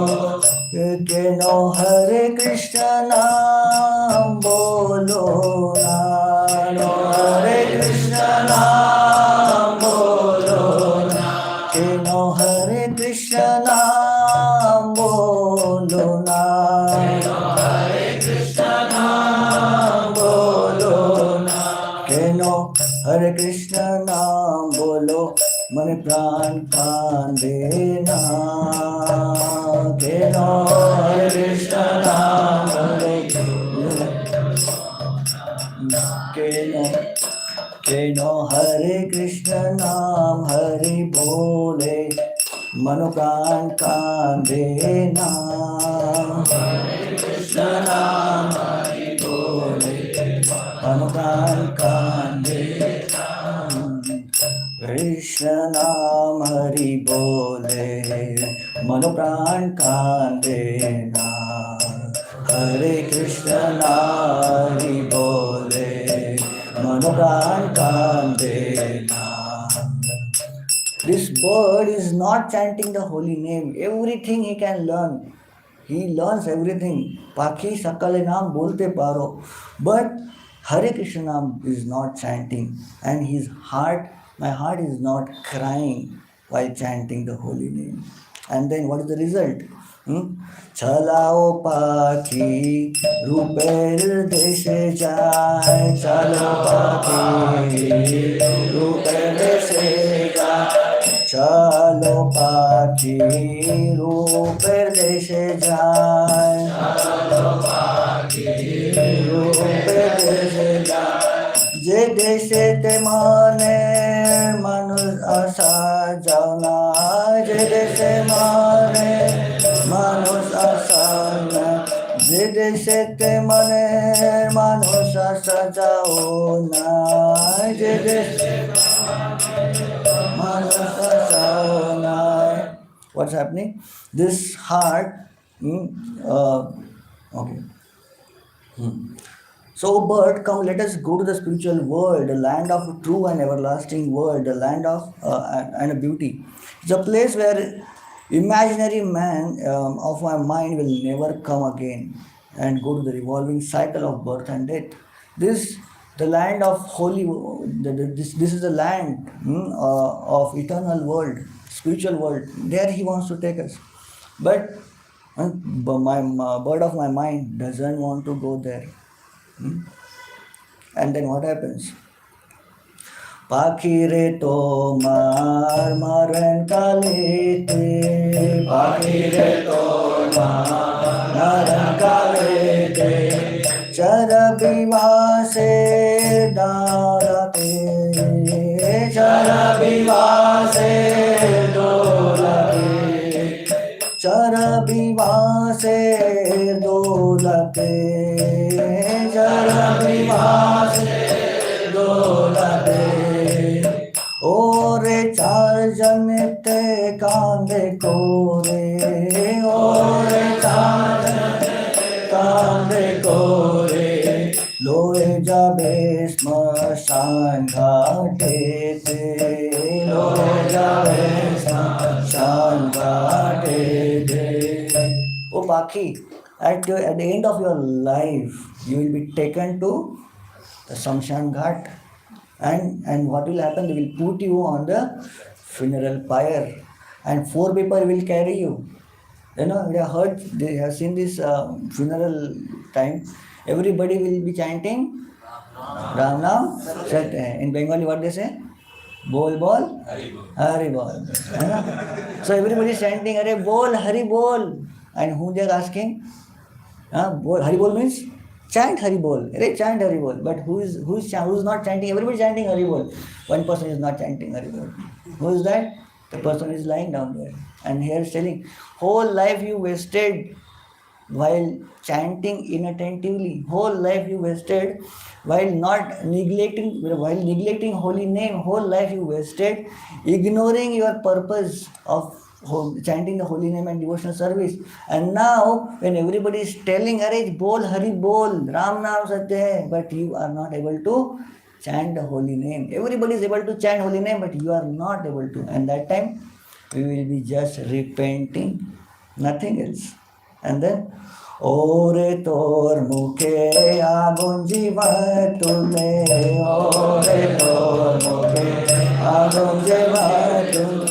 केनो हरे कृष्ण नाम बोलो नाम, हरे कृष्ण नाम बोलो नाम. केनो हरे कृष्ण नाम बोलो नाम, हरे Krishna naam bolo, मन प्राण कांदे ना केनो हरे कृष्ण नाम बोलो केनो केनो हरे कृष्ण नाम हरि बोले मन प्राण कांदे ना कृष्ण नाम हरि बोले मन प्राण कांदे कृष्ण नाम हरि बोले मन प्राण कांदे ना हरे कृष्ण नाम हरि बोले मन प्राण कांदे ना. This bird is not chanting the holy name. Everything he can learn. He learns everything. Pakhi sakale naam bolte paro. But Hare Krishna naam is not chanting. And his heart, my heart is not crying while chanting the holy name. And then what is the result? Chalao pakhi ruper deshe jai. Chalo pakhi ruper deshe jai. चलो पाखी रूपेर देशे जाय चलो पाखी रूपेर देशे जाय जे देशे ते माने मानुष आशा जाना जे देशे माने मानुष आशा जे देशे ते माने मानुष आशा जाओ ना जे देशे what's happening? This heart, okay. So, bird, come, let us go to the spiritual world, the land of true and everlasting world, the land of and a beauty. It's a place where imaginary man of my mind will never come again and go to the revolving cycle of birth and death. This the land of holy. This is the land of eternal world, spiritual world. There he wants to take us, but my bird of my mind doesn't want to go there. And then what happens? Pakire tomar maran kalete, pakire tomar maran kalete, chara bivase darate, chara bivase dolate, chara bivase dolate, chara bivase dolate. ओरे चार जनते कांदे कोरे ओरे चार जनते कांदे कोरे लोए जाबे स्मशान घाटे लोए जाबे स्मशान घाटे. ओ बाकी at the end of your life you will be taken to the Shamshan Ghat. And what will happen? They will put you on the funeral pyre and 4 people will carry you. You know, they have seen this funeral time. Everybody will be chanting Ram Nam. In Bengali, what they say? Bol bol, Hari bol. So everybody is chanting, Are bol, Hari bol. And who they are asking? Hari bol means chant Hari bol. Chant Hari bol. But who's not chanting? Everybody is chanting Hari bol. One person is not chanting Hari bol. Who is that? The person is lying down there. And here is telling, whole life you wasted while chanting inattentively. Whole life you wasted while neglecting holy name. Whole life you wasted ignoring your purpose of chanting the holy name and devotional service. And now when everybody is telling, Are bol Hari bol, Ram Naam Satya hai, but you are not able to chant the holy name. Everybody is able to chant holy name, but you are not able to. And that time we will be just repenting, nothing else. And then Ore tor mukhe agun jiva tule, Ore tor mukhe agun jiva tule,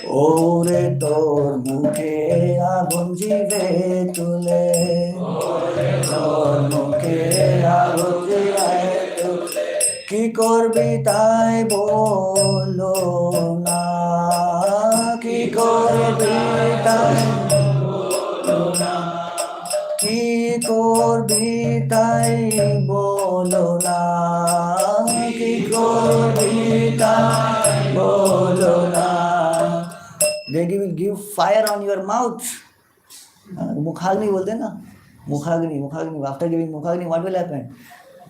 Ore tor mukhe agun jive tule, Ore tor mukhe agun jive tule, কি করবি তাই bolo na, ki kore bitai bolo na, ki kore bitai bolo na, ki kore bitai bolo na. They will give fire on your mouth. मुखाग्नि बोलते हैं ना, मुखाग्नि मुखाग्नि. After giving mukhagni, what will happen?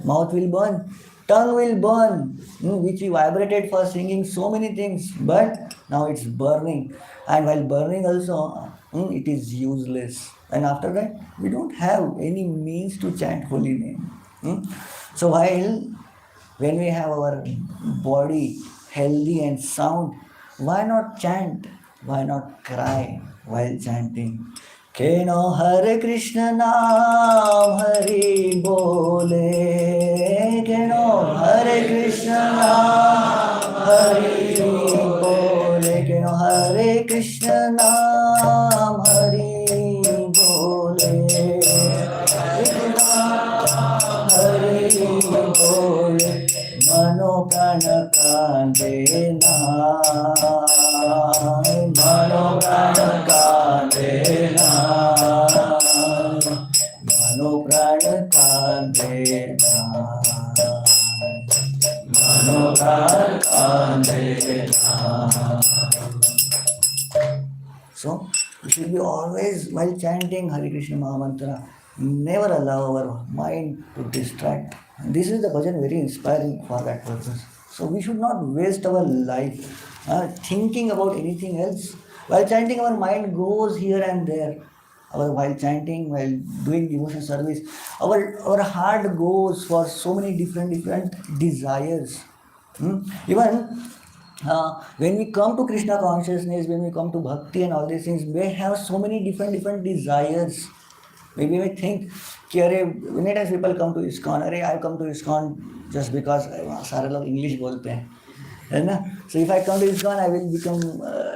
Mouth will burn, tongue will burn, which we vibrated for singing so many things, but now it's burning, and while burning also, it is useless. And after that, we don't have any means to chant holy name. So while when we have our body healthy and sound, why not chant? Why not cry while chanting? Keno Hare Krishna Naam Hari Bole, Keno Hare Krishna Naam Hari Bole, Keno Hare Krishna Naam Hari Bole, Krishna Hari Bole, Mano Prana Kande Naam, Mano Prana Kande Naam, Mano Prana Kande Naam, Mano Prana Kande Naam. So, we should be always, while chanting Hare Krishna Mahamantra, never allow our mind to distract. This is the bhajan very inspiring for that purpose. So we should not waste our life thinking about anything else. While chanting, our mind goes here and there. While chanting, while doing devotion service, our heart goes for so many different desires. Even when we come to Krishna consciousness, when we come to bhakti and all these things, we have so many different desires. Maybe we think, many times people come to ISKCON, I come to ISKCON just because सारे लोग English बोलते हैं, है ना? So if I come to ISKCON, I will become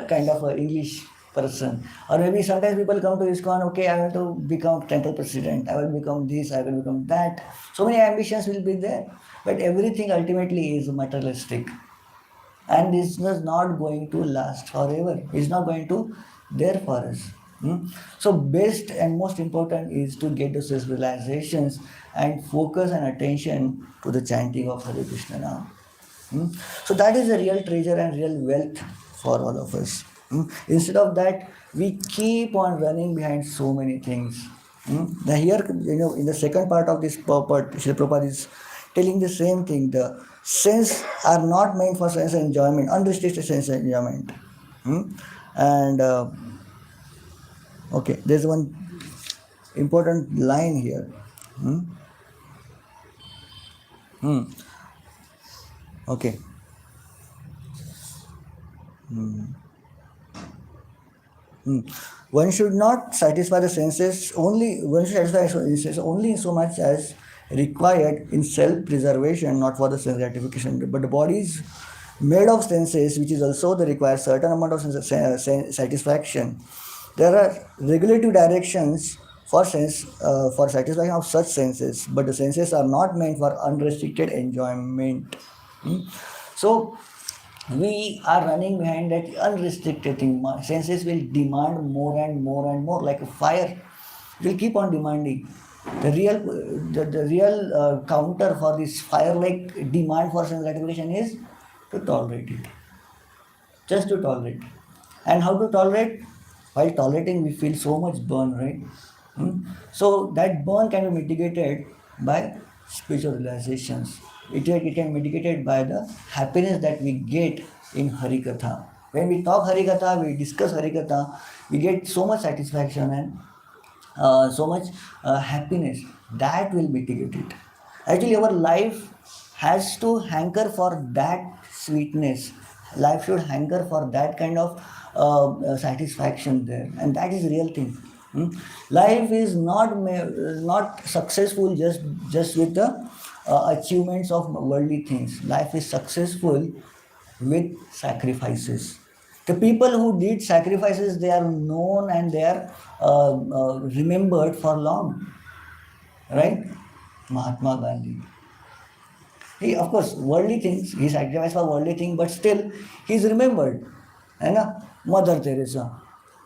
kind of an English person. Or maybe sometimes people come to ISKCON, okay, I want to become temple president, I will become this, I will become that. So many ambitions will be there, but everything ultimately is materialistic. And this is not going to last forever. It's not going to there for us. So best and most important is to get those realizations and focus and attention to the chanting of Hare Krishna Nam. So that is a real treasure and real wealth for all of us. Instead of that, we keep on running behind so many things. Now here, in the second part of this part, Srila Prabhupada is telling the same thing. The sense are not meant for sense enjoyment, unrestricted sense enjoyment. And okay, there's one important line here. Okay. One should not satisfy the senses only. One should satisfy the senses only in so much as required in self-preservation, not for the sense gratification. But the body is made of senses, which is also the requires certain amount of satisfaction. There are regulative directions for satisfaction of such senses, but the senses are not meant for unrestricted enjoyment. So we are running behind that unrestricted thing. Senses will demand more and more and more, like a fire. It will keep on demanding. The real counter for this fire-like demand for sense gratification is to tolerate it. Just to tolerate. And how to tolerate? While tolerating, we feel so much burn, right? So that burn can be mitigated by spiritual realizations. It can be mitigated by the happiness that we get in Harikatha. When we talk Harikatha, we discuss Harikatha, we get so much satisfaction and so much happiness. That will mitigate it. Actually, our life has to hanker for that sweetness. Life should hanker for that kind of satisfaction there, and that is the real thing. Life is not successful just with the achievements of worldly things. Life is successful with sacrifices. The people who did sacrifices, they are known and they are remembered for long, right? Mahatma Gandhi, He, of course, worldly things, he sacrificed for worldly things, but still he is remembered. है ना? Mother Teresa.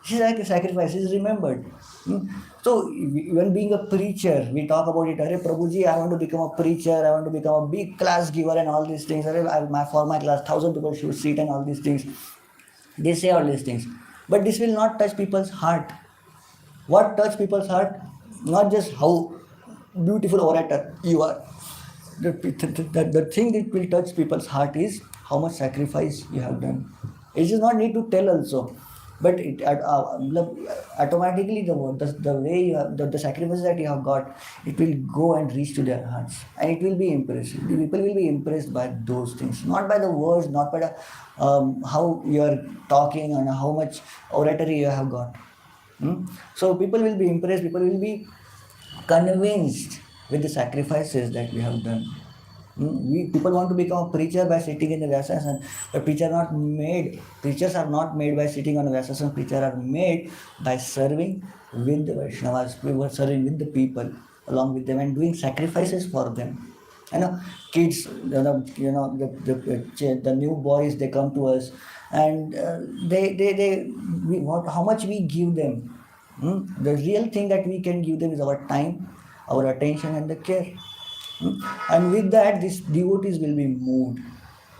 She sacrifice is remembered. Hmm? So when being a preacher, we talk about it. Arey Prabhuji, I want to become a preacher. I want to become a big class giver and all these things. Arey, for my class, 1,000 people should sit and all these things. They say all these things, but this will not touch people's heart. What touch people's heart? Not just how beautiful orator you are. The thing that will touch people's heart is how much sacrifice you have done. It does not need to tell also, but automatically the way you have the sacrifice that you have got, it will go and reach to their hearts, and it will be impressed. The people will be impressed by those things, not by the words, not by the how you are talking and how much oratory you have got. So people will be impressed, people will be convinced with the sacrifices that we have done. People want to become a preacher by sitting in the Vyasasana, but preachers are not made by sitting on a Vyasasana, preachers are made by serving with the Vaishnavas, we were serving with the people along with them and doing sacrifices for them. Kids, the new boys, they come to us and how much we give them. The real thing that we can give them is our time, our attention, and the care. And with that, these devotees will be moved.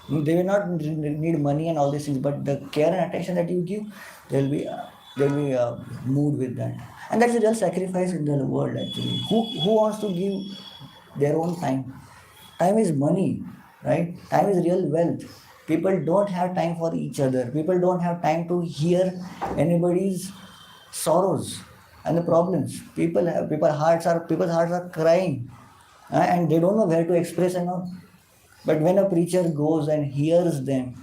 They will not need money and all these things, but the care and attention that you give, they'll be moved with that. And that's a real sacrifice in the world actually. Who wants to give their own time? Time is money, right? Time is real wealth. People don't have time for each other. People don't have time to hear anybody's sorrows and the problems. People's hearts are crying, and they don't know where to express and all. But when a preacher goes and hears them,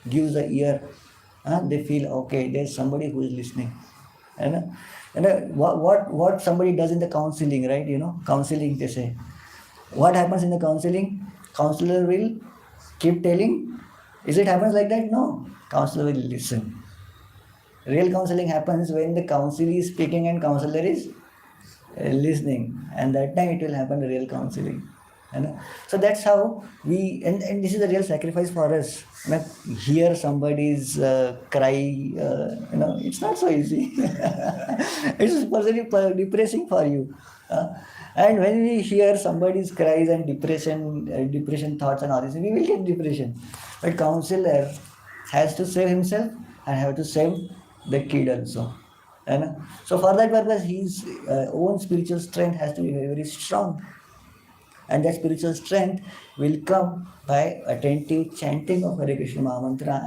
gives the ear, they feel okay. There's somebody who is listening. What somebody does in the counseling, right? Counseling, they say. What happens in the counseling? Counselor will keep telling. Is it happens like that? No. Counselor will listen. Real counseling happens when the counselor is speaking and counselor is listening, and that time it will happen real counseling. So that's how we, and this is a real sacrifice for us. Hear somebody's cry, it's not so easy. It's personally depressing for you. And when we hear somebody's cries and depression thoughts and all this, we will get depression. But counselor has to save himself and have to save the kid also. So for that purpose, his own spiritual strength has to be very, very strong. And that spiritual strength will come by attentive chanting of Hare Krishna Mahamantra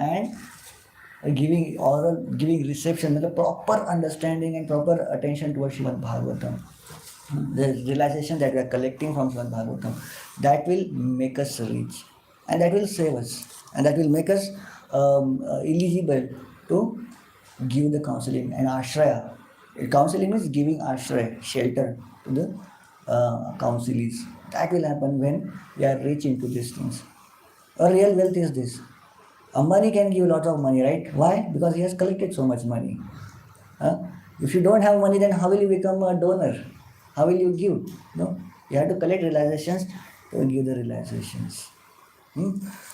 and giving reception, the proper understanding and proper attention towards Srimad Bhagavatam. The realization that we are collecting from Srimad Bhagavatam, that will make us rich, and that will save us, and that will make us eligible to give the counseling and ashraya. Counseling is giving ashraya, shelter to the counselees. That will happen when we are rich into these things. A real wealth is this. Ambani can give lots of money, right? Why? Because he has collected so much money. If you don't have money, then how will you become a donor? How will you give? No, you have to collect realizations to give the realizations.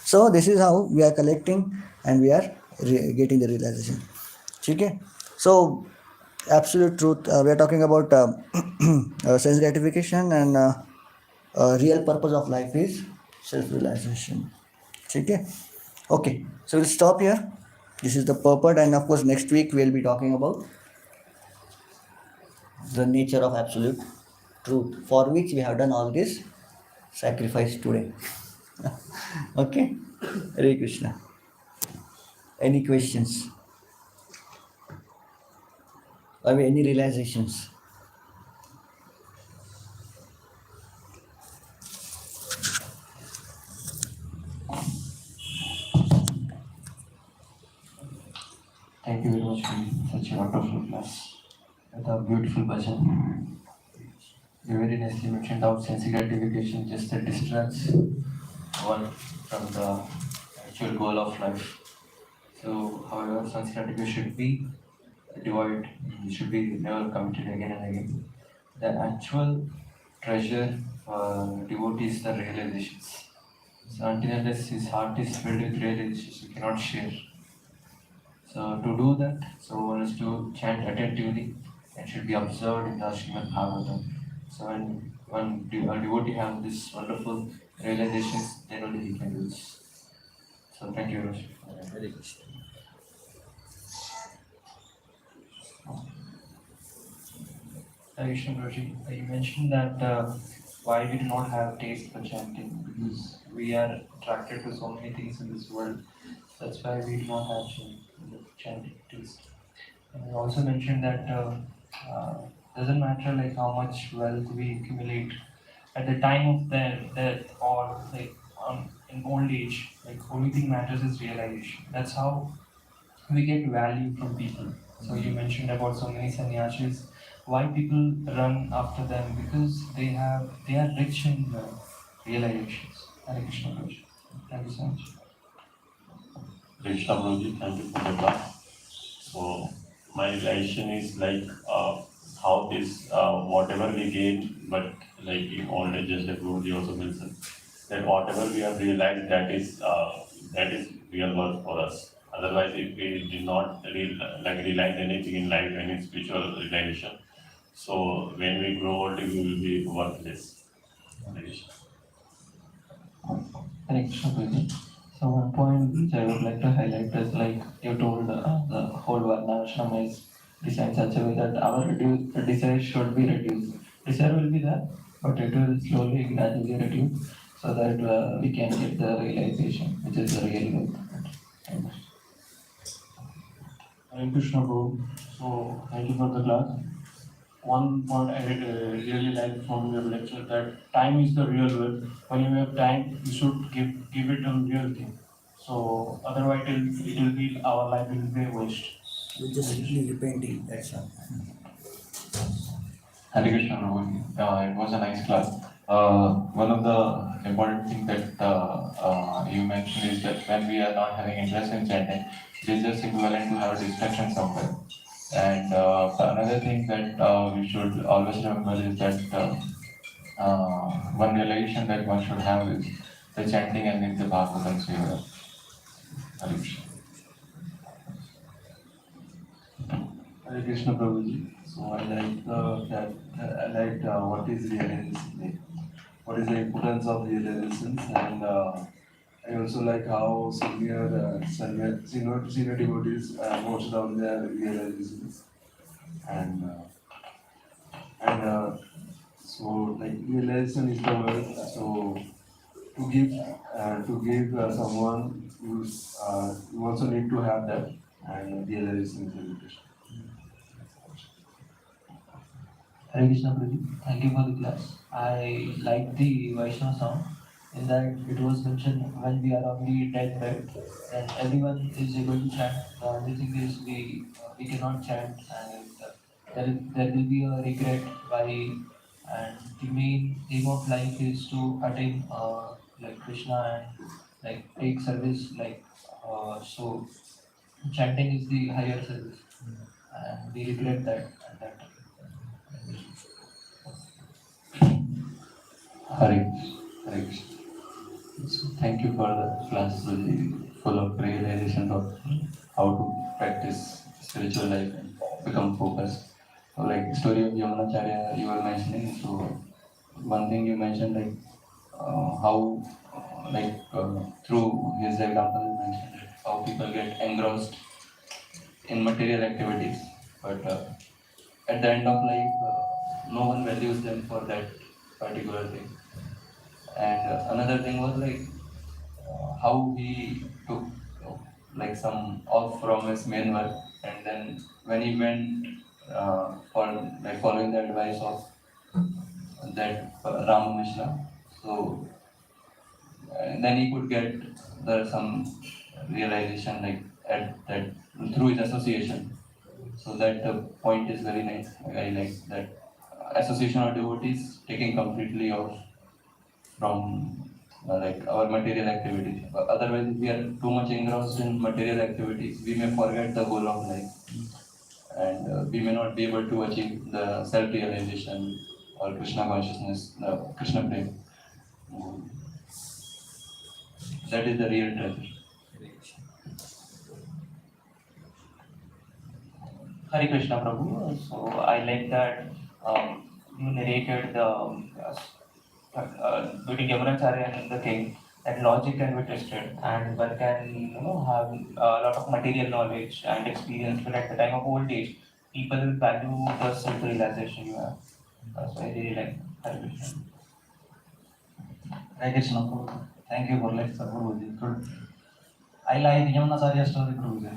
So this is how we are collecting and we are getting the realization. Okay? So absolute truth. We are talking about sense gratification, and real purpose of life is self-realization. Okay? Okay. So we'll stop here. This is the purport, and of course next week we'll be talking about the nature of absolute truth, for which we have done all this sacrifice today. Okay? Hare Krishna. Any questions? Or any realizations? Thank you very much for such a wonderful class. With a beautiful bhajan. You very nicely mentioned how sense gratification just a distance one from the actual goal of life. So, however, sense gratification should be devoid, should be never committed again and again. The actual treasure for devotee is the realizations. So until unless his heart is filled with realizations, he cannot share. So to do that, so one is to chant attentively and should be observed in the Srimad Bhagavatam. So when a devotee has this wonderful realizations, then only he can do this. So thank you, Roshi. Hare Krishna. Krishna Roshi, you mentioned that why we do not have taste for chanting because we are attracted to so many things in this world. That's why we do not have chanting taste. And you also mentioned that doesn't matter like how much wealth we accumulate at the time of death or like in old age. Like only thing matters is realization. That's how we get value from people. So you mentioned about so many sannyasis. Why people run after them? Because they are rich in realizations. Hare Krishna Prabhuji. Thank you so much. Krishna Prabhuji, thank you for the class. So my reaction is like how this whatever we gain, but like in old age, just like Prabhuji also mentioned, that whatever we have realized that is real worth for us. Otherwise, if we did not realize anything in life, any spiritual realization, so when we grow old, we will be worthless. Hare Krishna Prabhuji. So one point which I would like to highlight is like you told the whole Varnashrama is designed such a way that our desire should be reduced. Desire will be there, but it will slowly, gradually reduce so that we can get the realization, which is the real wealth. Hare Krishna Prabhu. So thank you for the class. One point I really like from your lecture that time is the real wealth. When you have time, you should give it on real thing. So otherwise it will be our life will be a waste. You just simply repenting, that's all. Hare Krishna Prabhuji. It was a nice class. One of the important things that you mentioned is that when we are not having interest in chanting, it is just equivalent to have a distraction somewhere. And another thing that we should always remember is that one realization that one should have is the chanting and in the Bhagavatam Seva. Hare Krishna. Hare Krishna Prabhuji. So I like that. I like what is realization, like, what is the importance of realizations, and I also like how senior devotees most of their realizations, and so like realization is the word. So to give someone you also need to have that, and realization is meditation. Hare Krishna Prabhuji, thank you for the class. I like the Vaishnava song in that it was mentioned when we are on the deathbed and everyone is able to chant. The only thing is we cannot chant and there will be a regret why and the main aim of life is to attain like Krishna and like take service like so chanting is the higher service and we regret that at that time. Hare Hare Krishna. So thank you for the class, really full of realization of how to practice spiritual life and become focused. So like story of Yamunacharya you were mentioning. So one thing you mentioned like how through his example you mentioned that how people get engrossed in material activities, but at the end of life no one values them for that particular thing. And another thing was like how he took like some off from his main work, and then when he went for like following the advice of that Rama Mishra, so then he could get the some realization like at that through his association. So that point is very nice. I like that association of devotees taking completely off from like our material activities. But otherwise, if we are too much engrossed in material activities, we may forget the goal of life, and we may not be able to achieve the self-realization or Krishna consciousness, the Krishna prema. That is the real treasure. Hare Krishna Prabhu. So I like that you narrated the between Yamunacharya and the king, that logic can be twisted and one can have a lot of material knowledge and experience, but at the time of old age, people value the self realization you have. So I really like Hare Krishna. Hare Krishna Prabhu. Thank you for lecture, Prabhuji. Good. I like Yamunacharya story, Prabhuji.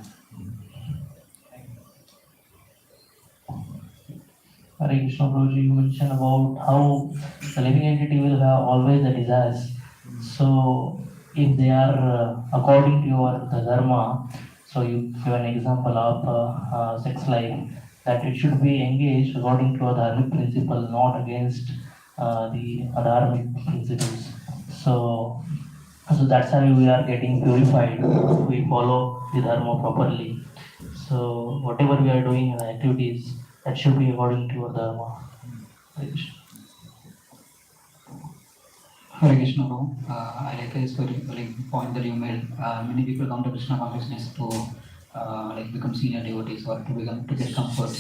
Hare Krishna Prabhuji, you mentioned about how the living entity will have always the desires. So, if they are according to your the dharma, so you give an example of sex life, that it should be engaged according to a dharmic principle, not against the adharmic principles. So, so that's how we are getting purified. We follow the dharma properly. So, whatever we are doing in the activities, that should be according to your dharma. Hare Krishna, bro. I like the story, like point that you made. Many people come to Krishna consciousness to like become senior devotees or to get comfort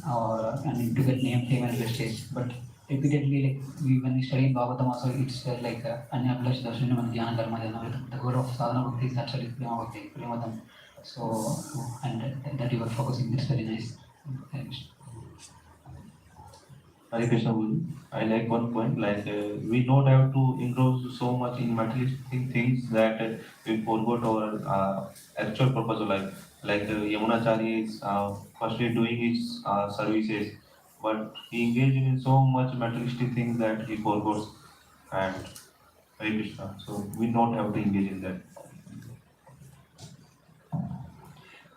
or and to get name, fame, and prestige. But repeatedly, like when we study in Bhagavatam, also it's like Anya Abhilash Darshan and Dhyana Dharma Dhyana. The goal of sadhana bhakti is actually prema bhakti, premadam. So and that you are focusing. That's very nice. Hare Krishna. Hare Krishna Guru. I like one point, like we don't have to engross so much in materialistic things that we forgot our actual purpose of life. Like Yamunacharya is firstly doing his services, but he engaged in so much materialistic things that he forgot. And Hare Krishna. So we don't have to engage in that.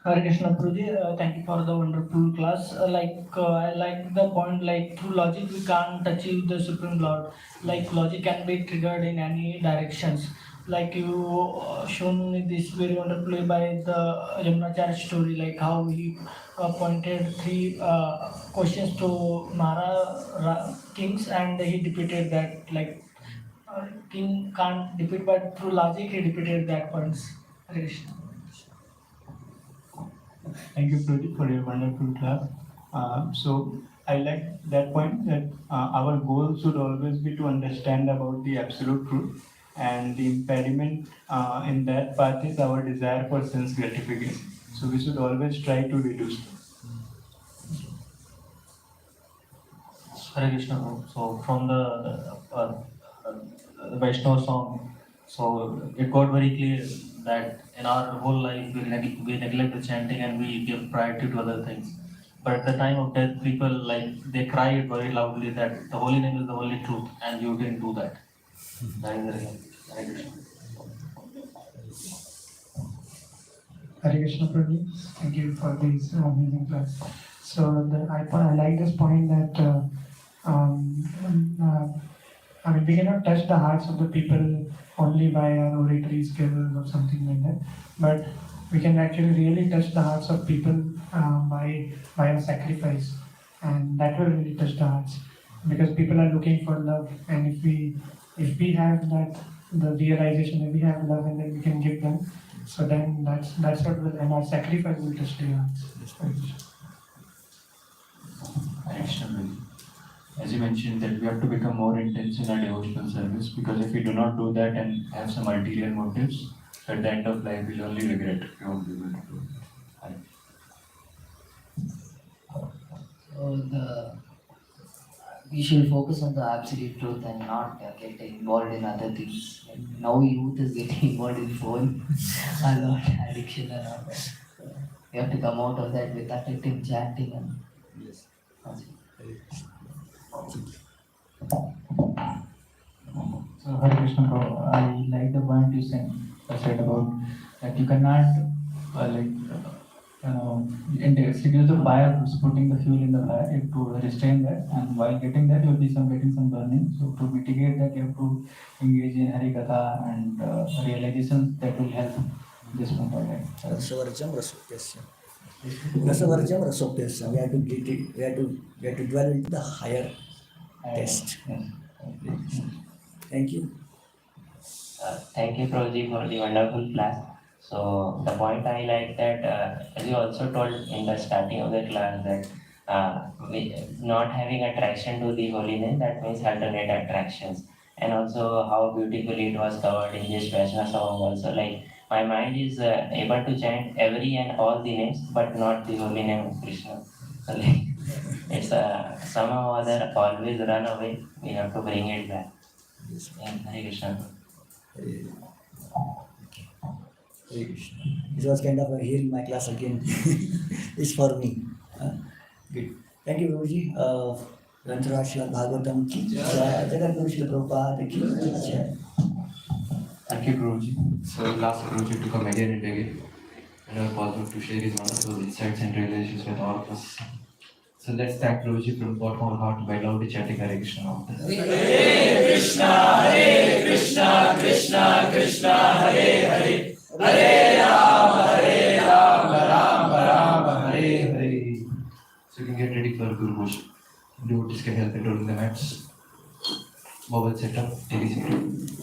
Hare Krishna Prabhuji, thank you for the wonderful class. I like the point, like through logic we can't achieve the Supreme Lord. Like logic can be triggered in any directions. Like you shown me this very wonderfully by the Yamunacharya story, like how he pointed three questions to kings and he defeated that. Like king can't defeat, but through logic he defeated that points. Hare Krishna. Thank you, Prabhuji, for your wonderful class. So I like that point that our goal should always be to understand about the absolute truth, and the impediment in that path is our desire for sense gratification. So we should always try to reduce. Hare Krishna. So from the Vaishnava song, so it got very clear that in our whole life we neglect the chanting and we give priority to other things. But at the time of death, people like they cry it very loudly that the holy name is the only truth, and you didn't do that. That is the reason. Hare Krishna. Hare Krishna Prabhu, thank you for this amazing class. So I like this point that we cannot touch the hearts of the people only by our oratory skills or something like that, but we can actually really touch the hearts of people by our sacrifice, and that will really touch the hearts because people are looking for love, and if we have that the realization that we have love and then we can give them, so then that's what will, and our sacrifice will touch their hearts. Hare Krishna. As you mentioned that we have to become more intense in our devotional service, because if we do not do that and have some ulterior motives, at the end of life we'll only regret. We won't be able to do it. So we should focus on the absolute truth and not get involved in other things. Like now youth is getting involved in phone, a lot addiction and all that. So we have to come out of that with attentive chanting and Yes. So Hare Krishna, bro. I like the point you said about that you cannot introduce the fire, putting the fuel in the fire. You have to restrain that, and while getting that, you'll be getting some burning. So to mitigate that, you have to engage in Harikatha and realizations that will help this point. Rasavarjam Rasopyasya. Rasavarjam Rasopyasya. We have to get it, we have to dwell into the higher taste. Yes. Thank you. Thank you, Prabhuji, for the wonderful class. So the point I like that, as you also told in the starting of the class that not having attraction to the holiness, that means alternate attractions. And also how beautifully it was covered in this Vaishnava song also. Like my mind is able to chant every and all the names, but not the holy name of Krishna. So like it's somehow or other always run away. We have to bring it back. And Hare Krishna. Hare Hare Krishna. It was kind of a hearing my class again. It's for me. Good. Thank you, Prabhuji. Grantharaj Srimad Bhagavatam ki jai. Jagat Guru Srila Prabhupada ki jai. Thank you, Prabhuji. So we'll ask Prabhuji to come again and again whenever possible to share his wonderful insights and realizations with all of us. So let's thank Prabhuji from the bottom of our heart by loudly chanting Hare Krishna. Hare Krishna, Hare Krishna, Krishna Krishna, Hare Hare, Hare Rama, Rama Rama, Hare Hare. So you can get ready for Guru Worship. Devotees can help in rolling the mats. Mobile setup, take a seat.